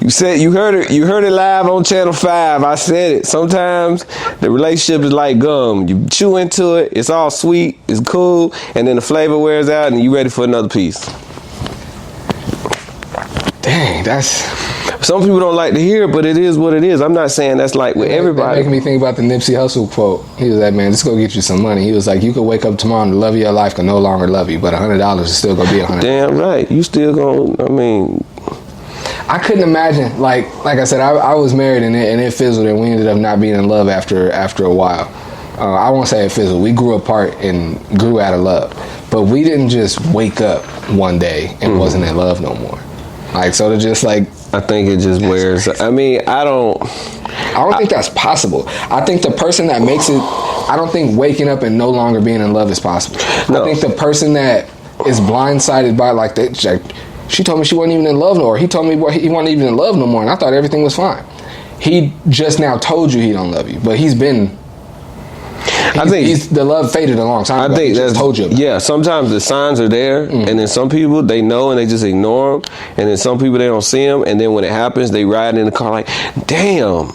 You heard it live on Channel 5. I said it. Sometimes the relationship is like gum. You chew into it, it's all sweet, it's cool, and then the flavor wears out and you ready for another piece. Dang, that's... Some people don't like to hear it, but it is what it is. I'm not saying that's like with everybody. That making me think about the Nipsey Hussle quote. He was like, man, just go get you some money. He was like, you could wake up tomorrow and the love of your life can no longer love you, but $100 is still gonna be $100. Damn right. You still gonna, I mean... I couldn't imagine, like I said, I was married and it fizzled and we ended up not being in love after a while. I won't say it fizzled. We grew apart and grew out of love. But we didn't just wake up one day and wasn't in love no more. Like, so to just like... I think it just wears... Crazy. I mean, I don't think that's possible. I think the person that makes it... I don't think waking up and no longer being in love is possible. No. I think the person that is blindsided by, like, she told me she wasn't even in love no more. He told me he wasn't even in love no more, and I thought everything was fine. He just now told you he don't love you, but he's been... I think the love faded a long time ago. I think that's told you about. Yeah, sometimes the signs are there, and then some people, they know and they just ignore them, and then some people, they don't see them, and then when it happens, they ride in the car like, damn,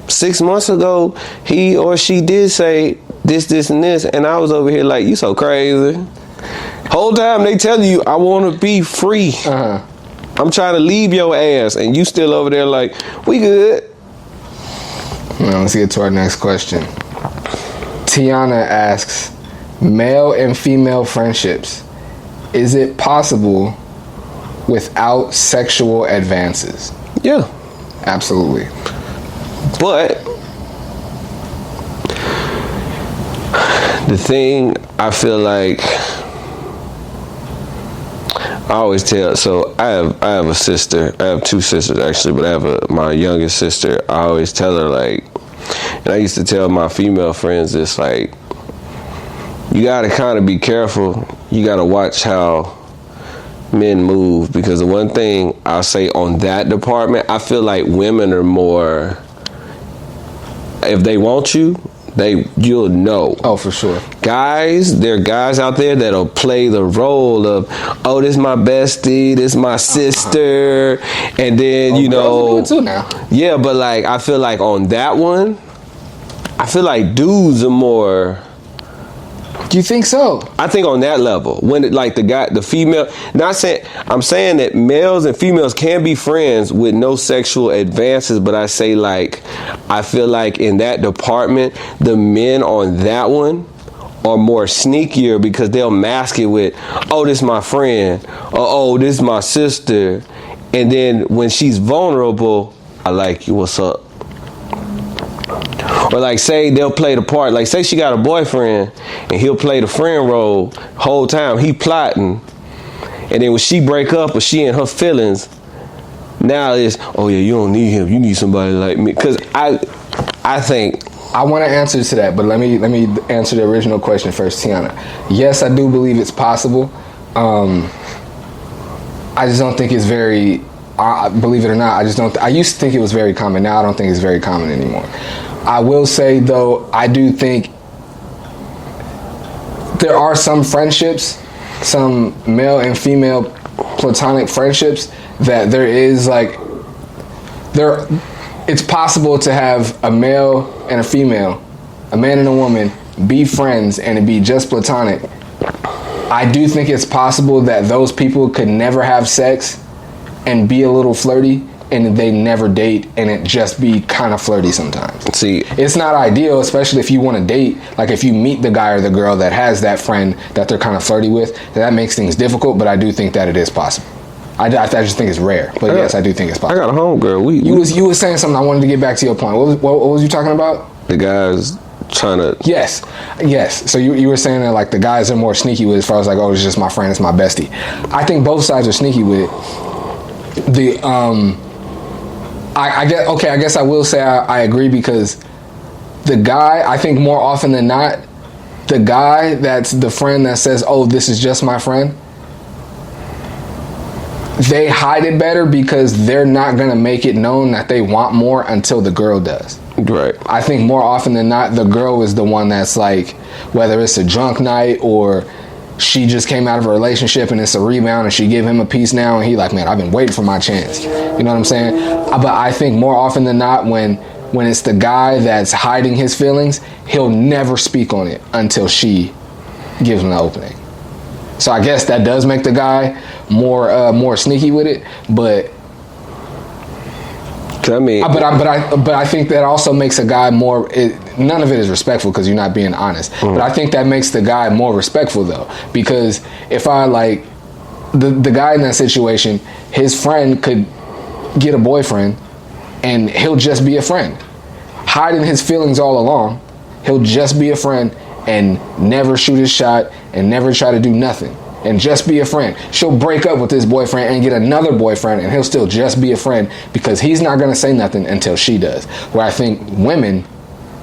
6 months ago, he or she did say this, and this, and I was over here like, you so crazy. Whole time they tell you, I want to be free. I'm trying to leave your ass, and you still over there like, we good. Well, let's get to our next question. Tiana asks, male and female friendships, is it possible without sexual advances? Yeah. Absolutely. But the thing I feel like I always tell, so I have a sister. I have two sisters actually, but I have my youngest sister. I always tell her, like, and I used to tell my female friends this, like, you gotta kind of be careful. You gotta watch how men move, because the one thing I'll say on that department, I feel like women are more, if they want you, you'll know. Oh, for sure. Guys, there are guys out there that'll play the role of, oh, this is my bestie, this is my sister, and then, you know. Girls do it too now. Yeah, but like, I feel like on that one, I feel like dudes are more. Do you think so? I think on that level, when it, like the female, I'm saying that males and females can be friends with no sexual advances, but I say, like, I feel like in that department, the men on that one are more sneakier because they'll mask it with, oh, this is my friend, or oh, this is my sister, and then when she's vulnerable, I like you, what's up? Or like, say they'll play the part, like say she got a boyfriend and he'll play the friend role whole time, he plotting, and then when she break up or she in her feelings, now it's, oh yeah, you don't need him, you need somebody like me. Because I think I want to answer to that, but let me answer the original question first, Tiana. Yes, I do believe it's possible. I just don't think it's very. Believe it or not, I just don't. I used to think it was very common. Now I don't think it's very common anymore. I will say though, I do think there are some friendships, some male and female platonic friendships that there is like there. It's possible to have a male and a female, a man and a woman, be friends and it be just platonic. I do think it's possible that those people could never have sex and be a little flirty and they never date and it just be kind of flirty sometimes. See, it's not ideal, especially if you want to date. Like if you meet the guy or the girl that has that friend that they're kind of flirty with, that makes things difficult, but I do think that it is possible. I just think it's rare, but yes, I do think it's possible. I got a homegirl. You was saying something. I wanted to get back to your point. What was you talking about? The guys trying to. Yes. So you were saying that like the guys are more sneaky with it as far as like, oh, it's just my friend, it's my bestie. I think both sides are sneaky with it. I guess I will say I agree because the guy, I think more often than not, the guy that's the friend that says, oh, this is just my friend, they hide it better because they're not going to make it known that they want more until the girl does. Right. I think more often than not, the girl is the one that's like, whether it's a drunk night or she just came out of a relationship and it's a rebound and she give him a piece now and he like, man, I've been waiting for my chance. You know what I'm saying? But I think more often than not, when it's the guy that's hiding his feelings, he'll never speak on it until she gives him the opening. So I guess that does make the guy more sneaky with it, but I mean, but I think that also makes a guy more. None of it is respectful because you're not being honest. Mm-hmm. But I think that makes the guy more respectful though, because if I like the guy in that situation, his friend could get a boyfriend, and he'll just be a friend, hiding his feelings all along. He'll just be a friend and never shoot his shot and never try to do nothing and just be a friend. She'll break up with his boyfriend and get another boyfriend and he'll still just be a friend because he's not going to say nothing until she does. Where I think women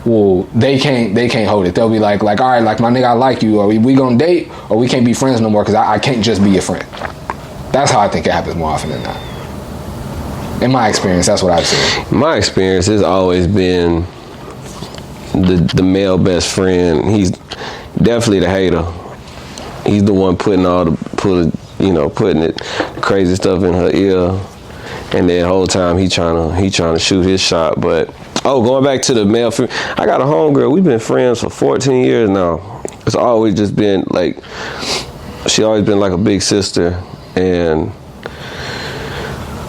they can't hold it. They'll be like, all right, like my nigga, I like you, or we gonna date, or we can't be friends no more because I can't just be a friend. That's how I think it happens more often than not. In my experience, that's what I've seen. My experience has always been the male best friend. He's definitely the hater. He's the one putting it crazy stuff in her ear, and the whole time he trying to shoot his shot. But going back to the male friend, I got a homegirl. We've been friends for 14 years now. It's always just been like she always been like a big sister, and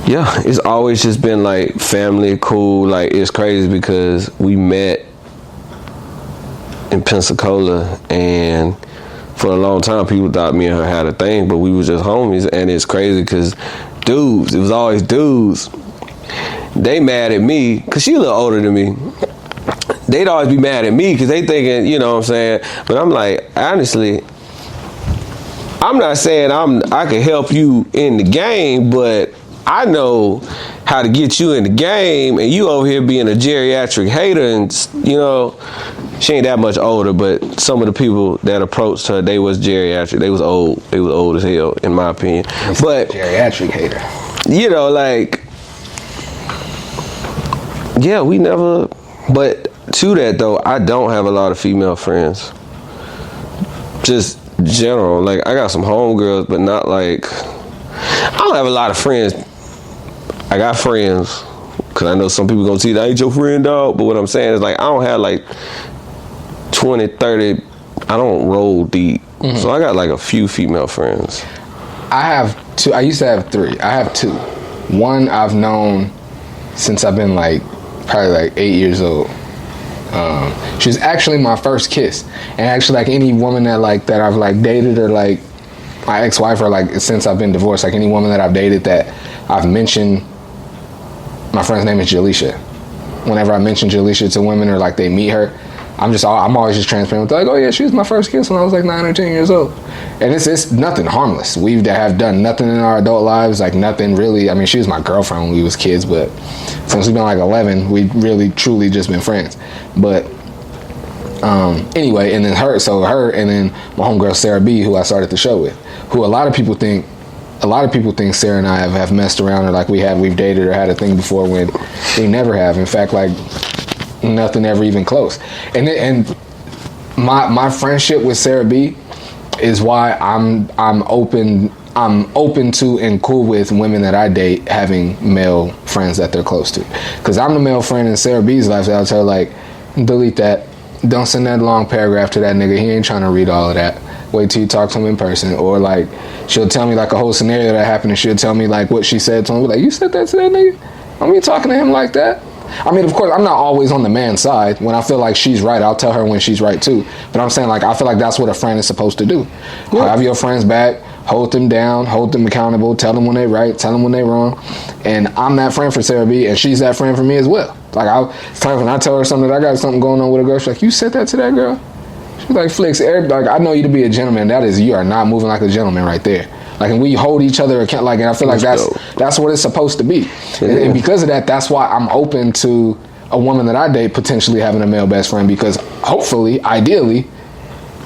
yeah, it's always just been like family, cool. Like it's crazy because we met in Pensacola, and for a long time people thought me and her had a thing, but we was just homies. And it's crazy because it was always dudes. They mad at me because she a little older than me. They'd always be mad at me because they thinking, you know what I'm saying, but I'm like, honestly, I'm not saying I can help you in the game, but I know how to get you in the game, and you over here being a geriatric hater, and you know, she ain't that much older, but some of the people that approached her, they was geriatric. They was old. They was old as hell, in my opinion. But geriatric hater. You know, like, yeah, we never. But to that though, I don't have a lot of female friends. Just general, like I got some homegirls, but not like. I don't have a lot of friends. I got friends, because I know some people gonna see that ain't your friend, dog. But what I'm saying is, like, I don't have like 20, 30, I don't roll deep. Mm-hmm. So I got like a few female friends. I have two. I used to have three. I have two. One I've known since I've been like probably like 8 years old. She was actually my first kiss, and actually like any woman that I've like dated, or like my ex-wife, or like since I've been divorced, like any woman that I've dated that I've mentioned, my friend's name is Jaleisha. Whenever I mention Jaleisha to women, or like they meet her, I'm always just transparent. They're like, oh yeah, she was my first kiss when I was like 9 or 10 years old. And it's nothing harmless. We have done nothing in our adult lives, like nothing really. I mean, she was my girlfriend when we was kids, but since we've been like 11, we really truly just been friends. But Anyway, and then her, and then my homegirl Sarah B, who I started the show with, who a lot of people think Sarah and I have messed around, or like we've dated or had a thing before, when we never have. In fact, like nothing ever even close. And my friendship with Sarah B is why I'm open to and cool with women that I date having male friends that they're close to. Because I'm the male friend in Sarah B's life that I'll tell her, like, delete that. Don't send that long paragraph to that nigga. He ain't trying to read all of that. Wait till you talk to him in person. Or, like, she'll tell me, like, a whole scenario that happened, and she'll tell me, like, what she said to him. Like, you said that to that nigga? I'm be talking to him like that? I mean, of course, I'm not always on the man's side. When I feel like she's right, I'll tell her when she's right, too. But I'm saying, like, I feel like that's what a friend is supposed to do. Yeah. Have your friends back. Hold them down, hold them accountable, tell them when they right, tell them when they wrong. And I'm that friend for Sarah B, and she's that friend for me as well. Like, it's times when I tell her something that I got something going on with a girl, she's like, you said that to that girl? She's like, Flicks, like, I know you to be a gentleman. That is, you are not moving like a gentleman right there. Like, and we hold each other account, like, and I feel like that's what it's supposed to be. Yeah. And because of that, that's why I'm open to a woman that I date potentially having a male best friend, because hopefully, ideally,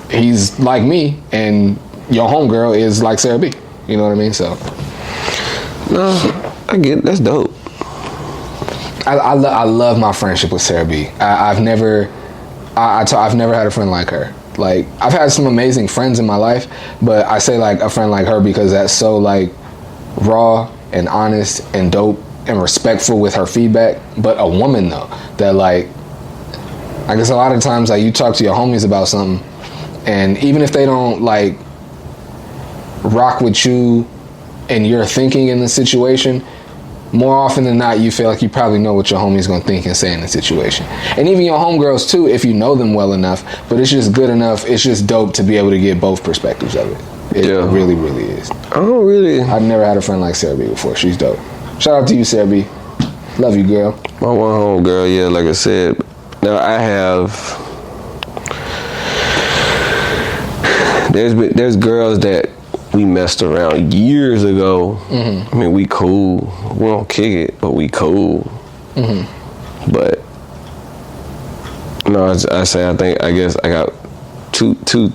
he's like me, and your homegirl is like Sarah B. You know what I mean? So, no, I get it. That's dope. I love my friendship with Sarah B. I've never had a friend like her. Like, I've had some amazing friends in my life, but I say like a friend like her because that's so like raw and honest and dope and respectful with her feedback. But a woman though, that like, I guess a lot of times like you talk to your homies about something, and even if they don't like rock with you and your thinking in the situation, more often than not you feel like you probably know what your homie's gonna think and say in the situation. And even your homegirls too, if you know them well enough. But it's just good enough, it's just dope to be able to get both perspectives of it. It really, really is. I've never had a friend like Sarah B before. She's dope. Shout out to you, Sarah B. Love you, girl. My one homegirl, yeah, like I said, now I have, there's girls that we messed around years ago. Mm-hmm. I mean, we cool. We don't kick it, but we cool. Mm-hmm. But no, I guess I got two to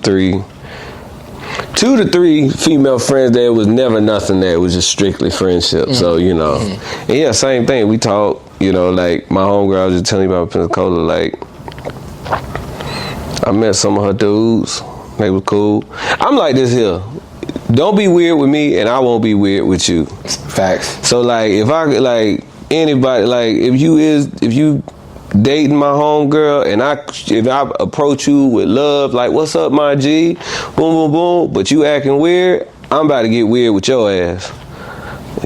three female friends that was never nothing there. It was just strictly friendship. Mm-hmm. So, you know, mm-hmm. And yeah, same thing. We talk, you know, like my homegirl, I was just telling you about Pensacola, like I met some of her dudes. They was cool. I'm like this here. Don't be weird with me, and I won't be weird with you. Facts. So like, if I like anybody, like if you dating my homegirl, and if I approach you with love, like what's up, my G, boom, boom, boom, but you acting weird, I'm about to get weird with your ass.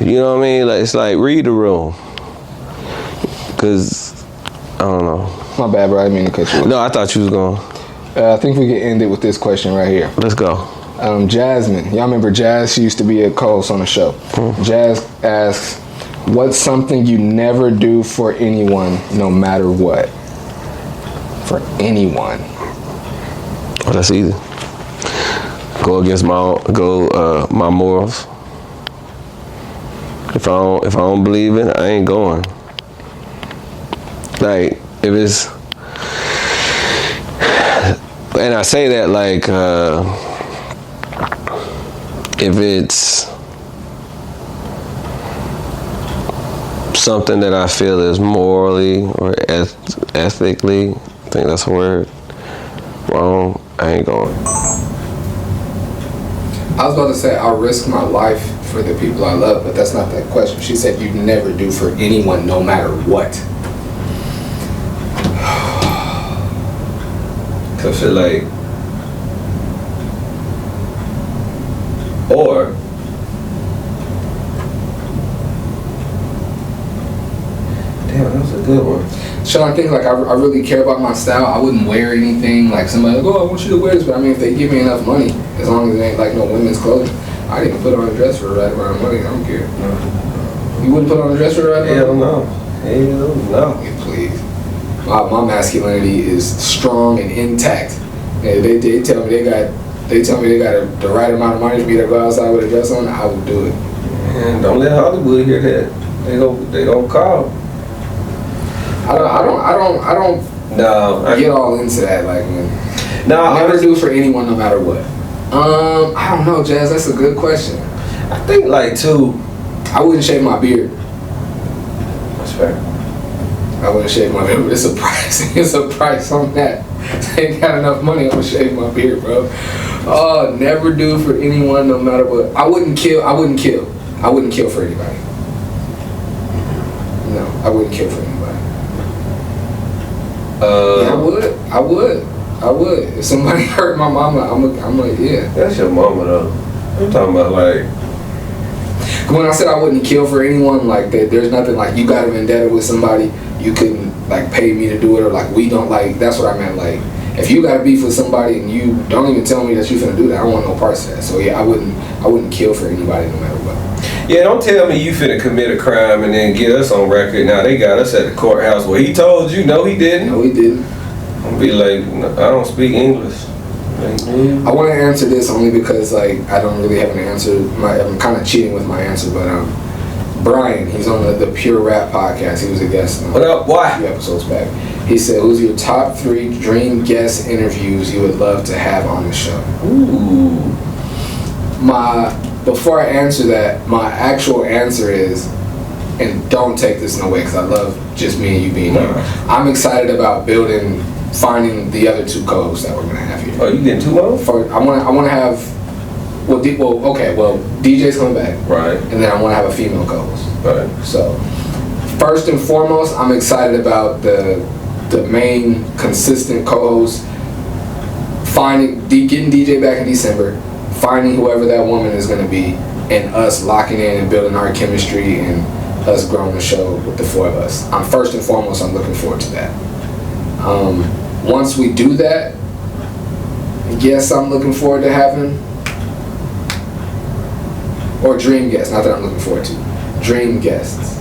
You know what I mean? Like it's like read the room, cause I don't know. My bad, bro. I didn't mean to cut you off. No, I thought you was going. I think we can end it with this question right here. Let's go. Jasmine, y'all remember Jazz? She used to be a co-host on the show. Mm-hmm. Jazz asks, what's something you never do for anyone, no matter what? For anyone. Oh, that's easy. Go against my morals. If I don't believe it, I ain't going. Like if it's, and I say that like. If it's something that I feel is morally or ethically, I think that's a word, wrong, I ain't going. I was about to say I'll risk my life for the people I love, but that's not that question. She said you'd never do for anyone, no matter what. I feel like, or damn, that was a good one. So I think like I really care about my style. I wouldn't wear anything like somebody like, oh, I want you to wear this, but I mean if they give me enough money, as long as it ain't like no women's clothing, I'd even put on a dress for the right amount of money. I don't care. No. You wouldn't put on a dress for the right amount of money? Hell no. Yeah, please. My masculinity is strong and intact. And they tell me they got the right amount of money for me to go outside with a dress on, I will do it. And don't let Hollywood hear that. They don't call. I don't No, get all into that. Like, man, no, never do for anyone, no matter what. I don't know, Jazz. That's a good question. I think like too. I wouldn't shave my beard. That's fair. I wouldn't shave my beard. It's a price. It's a price on that. I ain't got enough money. I'm gonna shave my beard, bro. Never do for anyone, no matter what. I wouldn't kill for anybody. No, I wouldn't kill for anybody. Yeah, I would. If somebody hurt my mama, I'm like, yeah. That's your mama though. I'm talking about like. When I said I wouldn't kill for anyone, like that, there's nothing like you got a vendetta with somebody, you couldn't like pay me to do it, or like we don't like. That's what I meant. Like if you got a beef with somebody and you don't even tell me that you finna do that, I don't want no parts of that. So yeah, I wouldn't kill for anybody no matter what. Yeah, don't tell me you finna commit a crime and then get us on record. Now they got us at the courthouse. Well, he told you. No, he didn't. No, he didn't. I'll be like, I don't speak English. I want to answer this only because like I don't really have an answer. I'm kind of cheating with my answer, but Brian, he's on the Pure Rap podcast. He was a guest on a few episodes back. He said, "Who's your top 3 dream guest interviews you would love to have on the show?" Ooh. Before I answer that, my actual answer is, and don't take this no way because I love just me and you being here. I'm excited about finding the other 2 co-hosts that we're gonna have here. Oh, you getting 2 more? I want to have. DJ's coming back. Right. And then I want to have a female co-host. Right. So, first and foremost, I'm excited about the main consistent co-host. Getting DJ back in December, finding whoever that woman is going to be, and us locking in and building our chemistry and us growing the show with the 4 of us. First and foremost, I'm looking forward to that. Once we do that, guests I'm looking forward to having, or dream guests, not that I'm looking forward to, dream guests.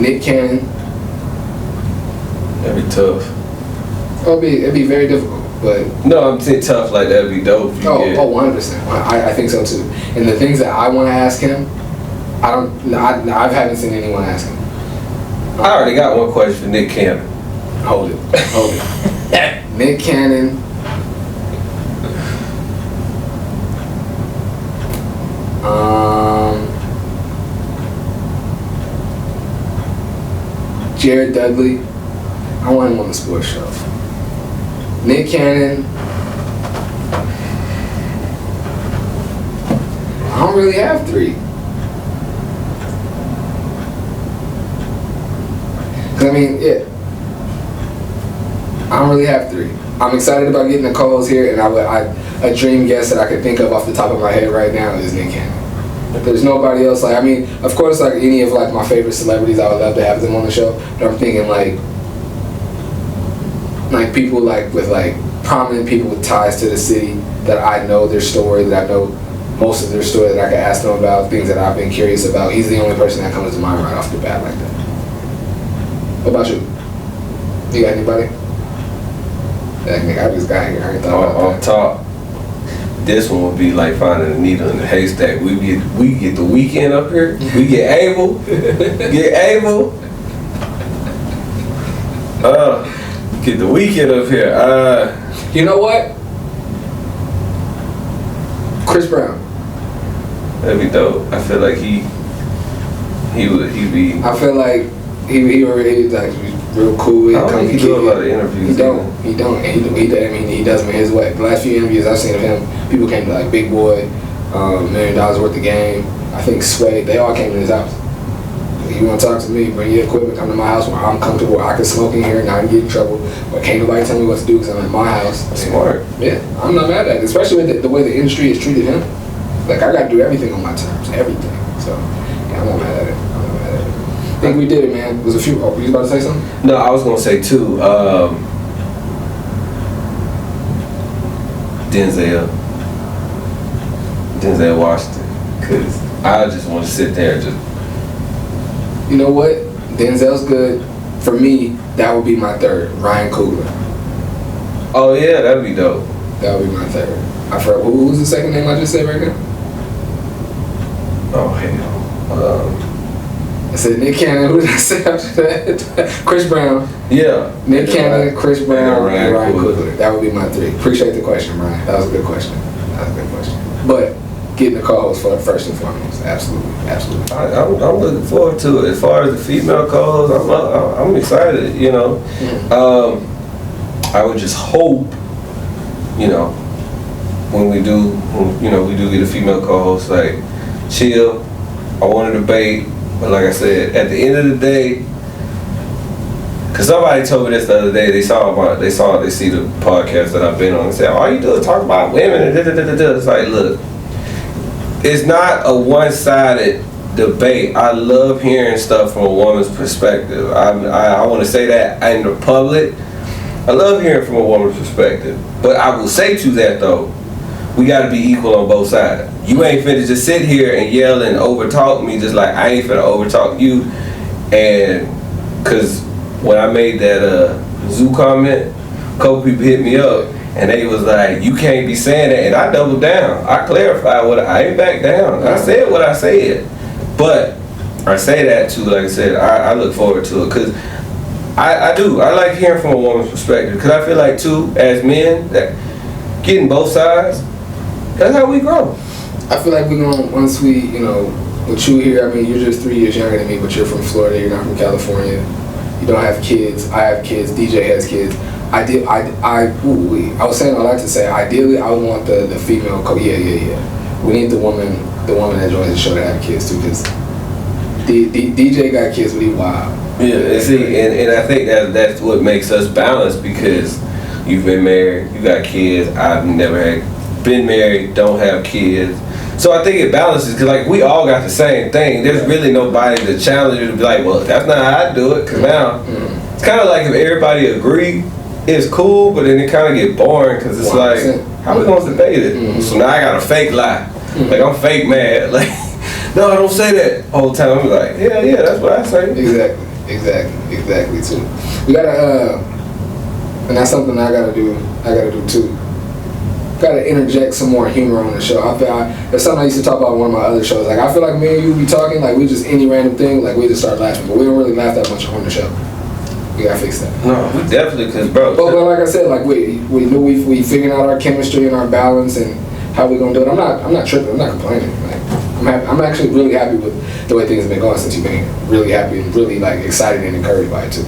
Nick Cannon. That'd be tough. It'd be very difficult, but no, I'm saying tough. Like that'd be dope. 100%. I think so too. And the things that I want to ask him, I haven't seen anyone ask him. I already got one question for Nick Cannon. Hold it. Nick Cannon. Jared Dudley. I want him on the sports show. Nick Cannon. I don't really have 3. I mean, yeah. I don't really have 3. I'm excited about getting the co-host here, and a dream guest that I could think of off the top of my head right now is Nick Cannon. If there's nobody else, like, I mean, of course, like any of like my favorite celebrities, I would love to have them on the show. But I'm thinking like people like with like prominent people with ties to the city that I know their story, that I know most of their story, that I can ask them about things that I've been curious about. He's the only person that comes to mind right off the bat like that. What about you? You got anybody? That nigga, I just got here. I ain't thought about Off top, this one would be like finding a needle in the haystack. We get the weekend up here. We get able. Get the weekend up here. You know what? Chris Brown. That'd be dope. I feel like he'd be. I feel like he already like real cool. I don't think he do a lot of interviews. He don't. He does them in his way. The last few interviews I've seen of him, people came to like Big Boy, $1 million worth of game. I think Sway. They all came to his house. You want to talk to me? Bring your equipment. Come to my house where I'm comfortable. Where I can smoke in here and not get in trouble. But can't nobody tell me what to do because I'm at my house. Smart. Yeah, I'm not mad at it. Especially with the way the industry has treated him. Like I got to do everything on my terms, everything. So yeah, I'm not mad at it. I think we did it, man. There's a few. Oh, you about to say something? No, I was gonna say too. Denzel Washington, because I just want to sit there and just. You know what? Denzel's good. For me, that would be my 3rd. Ryan Coogler. Oh yeah, that'd be dope. That would be my 3rd. I forgot who was the second name I just said right now. Oh hell. I said Nick Cannon. Who did I say after that? Chris Brown. Yeah. Nick Cannon, Chris Brown, and Ryan Coogler. Coogler. That would be my 3. Appreciate the question, Ryan. That was a good question. But getting the co-host for first and foremost, absolutely. I'm looking forward to it. As far as the female co-host, I'm excited. You know, I would just hope, you know, when we do get a female co-host, like, chill. I want to debate, but like I said, at the end of the day, because somebody told me this the other day, they see the podcast that I've been on and said, all you do is talk about women and da-da-da-da-da. It's like, look, it's not a one-sided debate. I love hearing stuff from a woman's perspective. I want to say that in the public. I love hearing from a woman's perspective. But I will say to that, though, we got to be equal on both sides. You ain't finna just sit here and yell and overtalk me just like I ain't finna overtalk you. And because when I made that zoo comment, a couple people hit me up and they was like, you can't be saying that. And I doubled down. I clarified I ain't back down. I said what I said. But I say that too, like I said, I look forward to it because I do. I like hearing from a woman's perspective because I feel like too, as men, that getting both sides, that's how we grow. I feel like we're going, once we, you know, with you here, I mean, you're just 3 years younger than me, but you're from Florida, you're not from California. You don't have kids, I have kids, DJ has kids. I was saying all that to say, ideally, I would want the female yeah. We need the woman that joins the show to have kids too, because DJ got kids, but he wild. Yeah, see, and I think that's what makes us balanced because you've been married, you got kids, I've never been married, don't have kids. So I think it balances because like we all got the same thing. There's really nobody to challenge you to be like, well, that's not how I do it. Because now it's kind of like if everybody agree, it's cool, but then it kind of get boring because it's 100%. Like, how we gonna debate it? So now I got a fake lie. Like I'm fake mad. Like, no, I don't say that all the time. I'm like, yeah, that's what I say. Exactly too. We gotta, and that's something I gotta do too. Gotta interject some more humor on the show. I feel that's something I used to talk about on one of my other shows. Like I feel like me and you be talking like we just any random thing, like we just start laughing, but we don't really laugh that much on the show. We gotta fix that. No, we definitely, because bro. But like I said, like we knew we figuring out our chemistry and our balance and how we gonna do it. I'm not tripping. I'm not complaining. Like I'm actually really happy with the way things have been going since you've been here. Really happy and really like excited and encouraged by it too.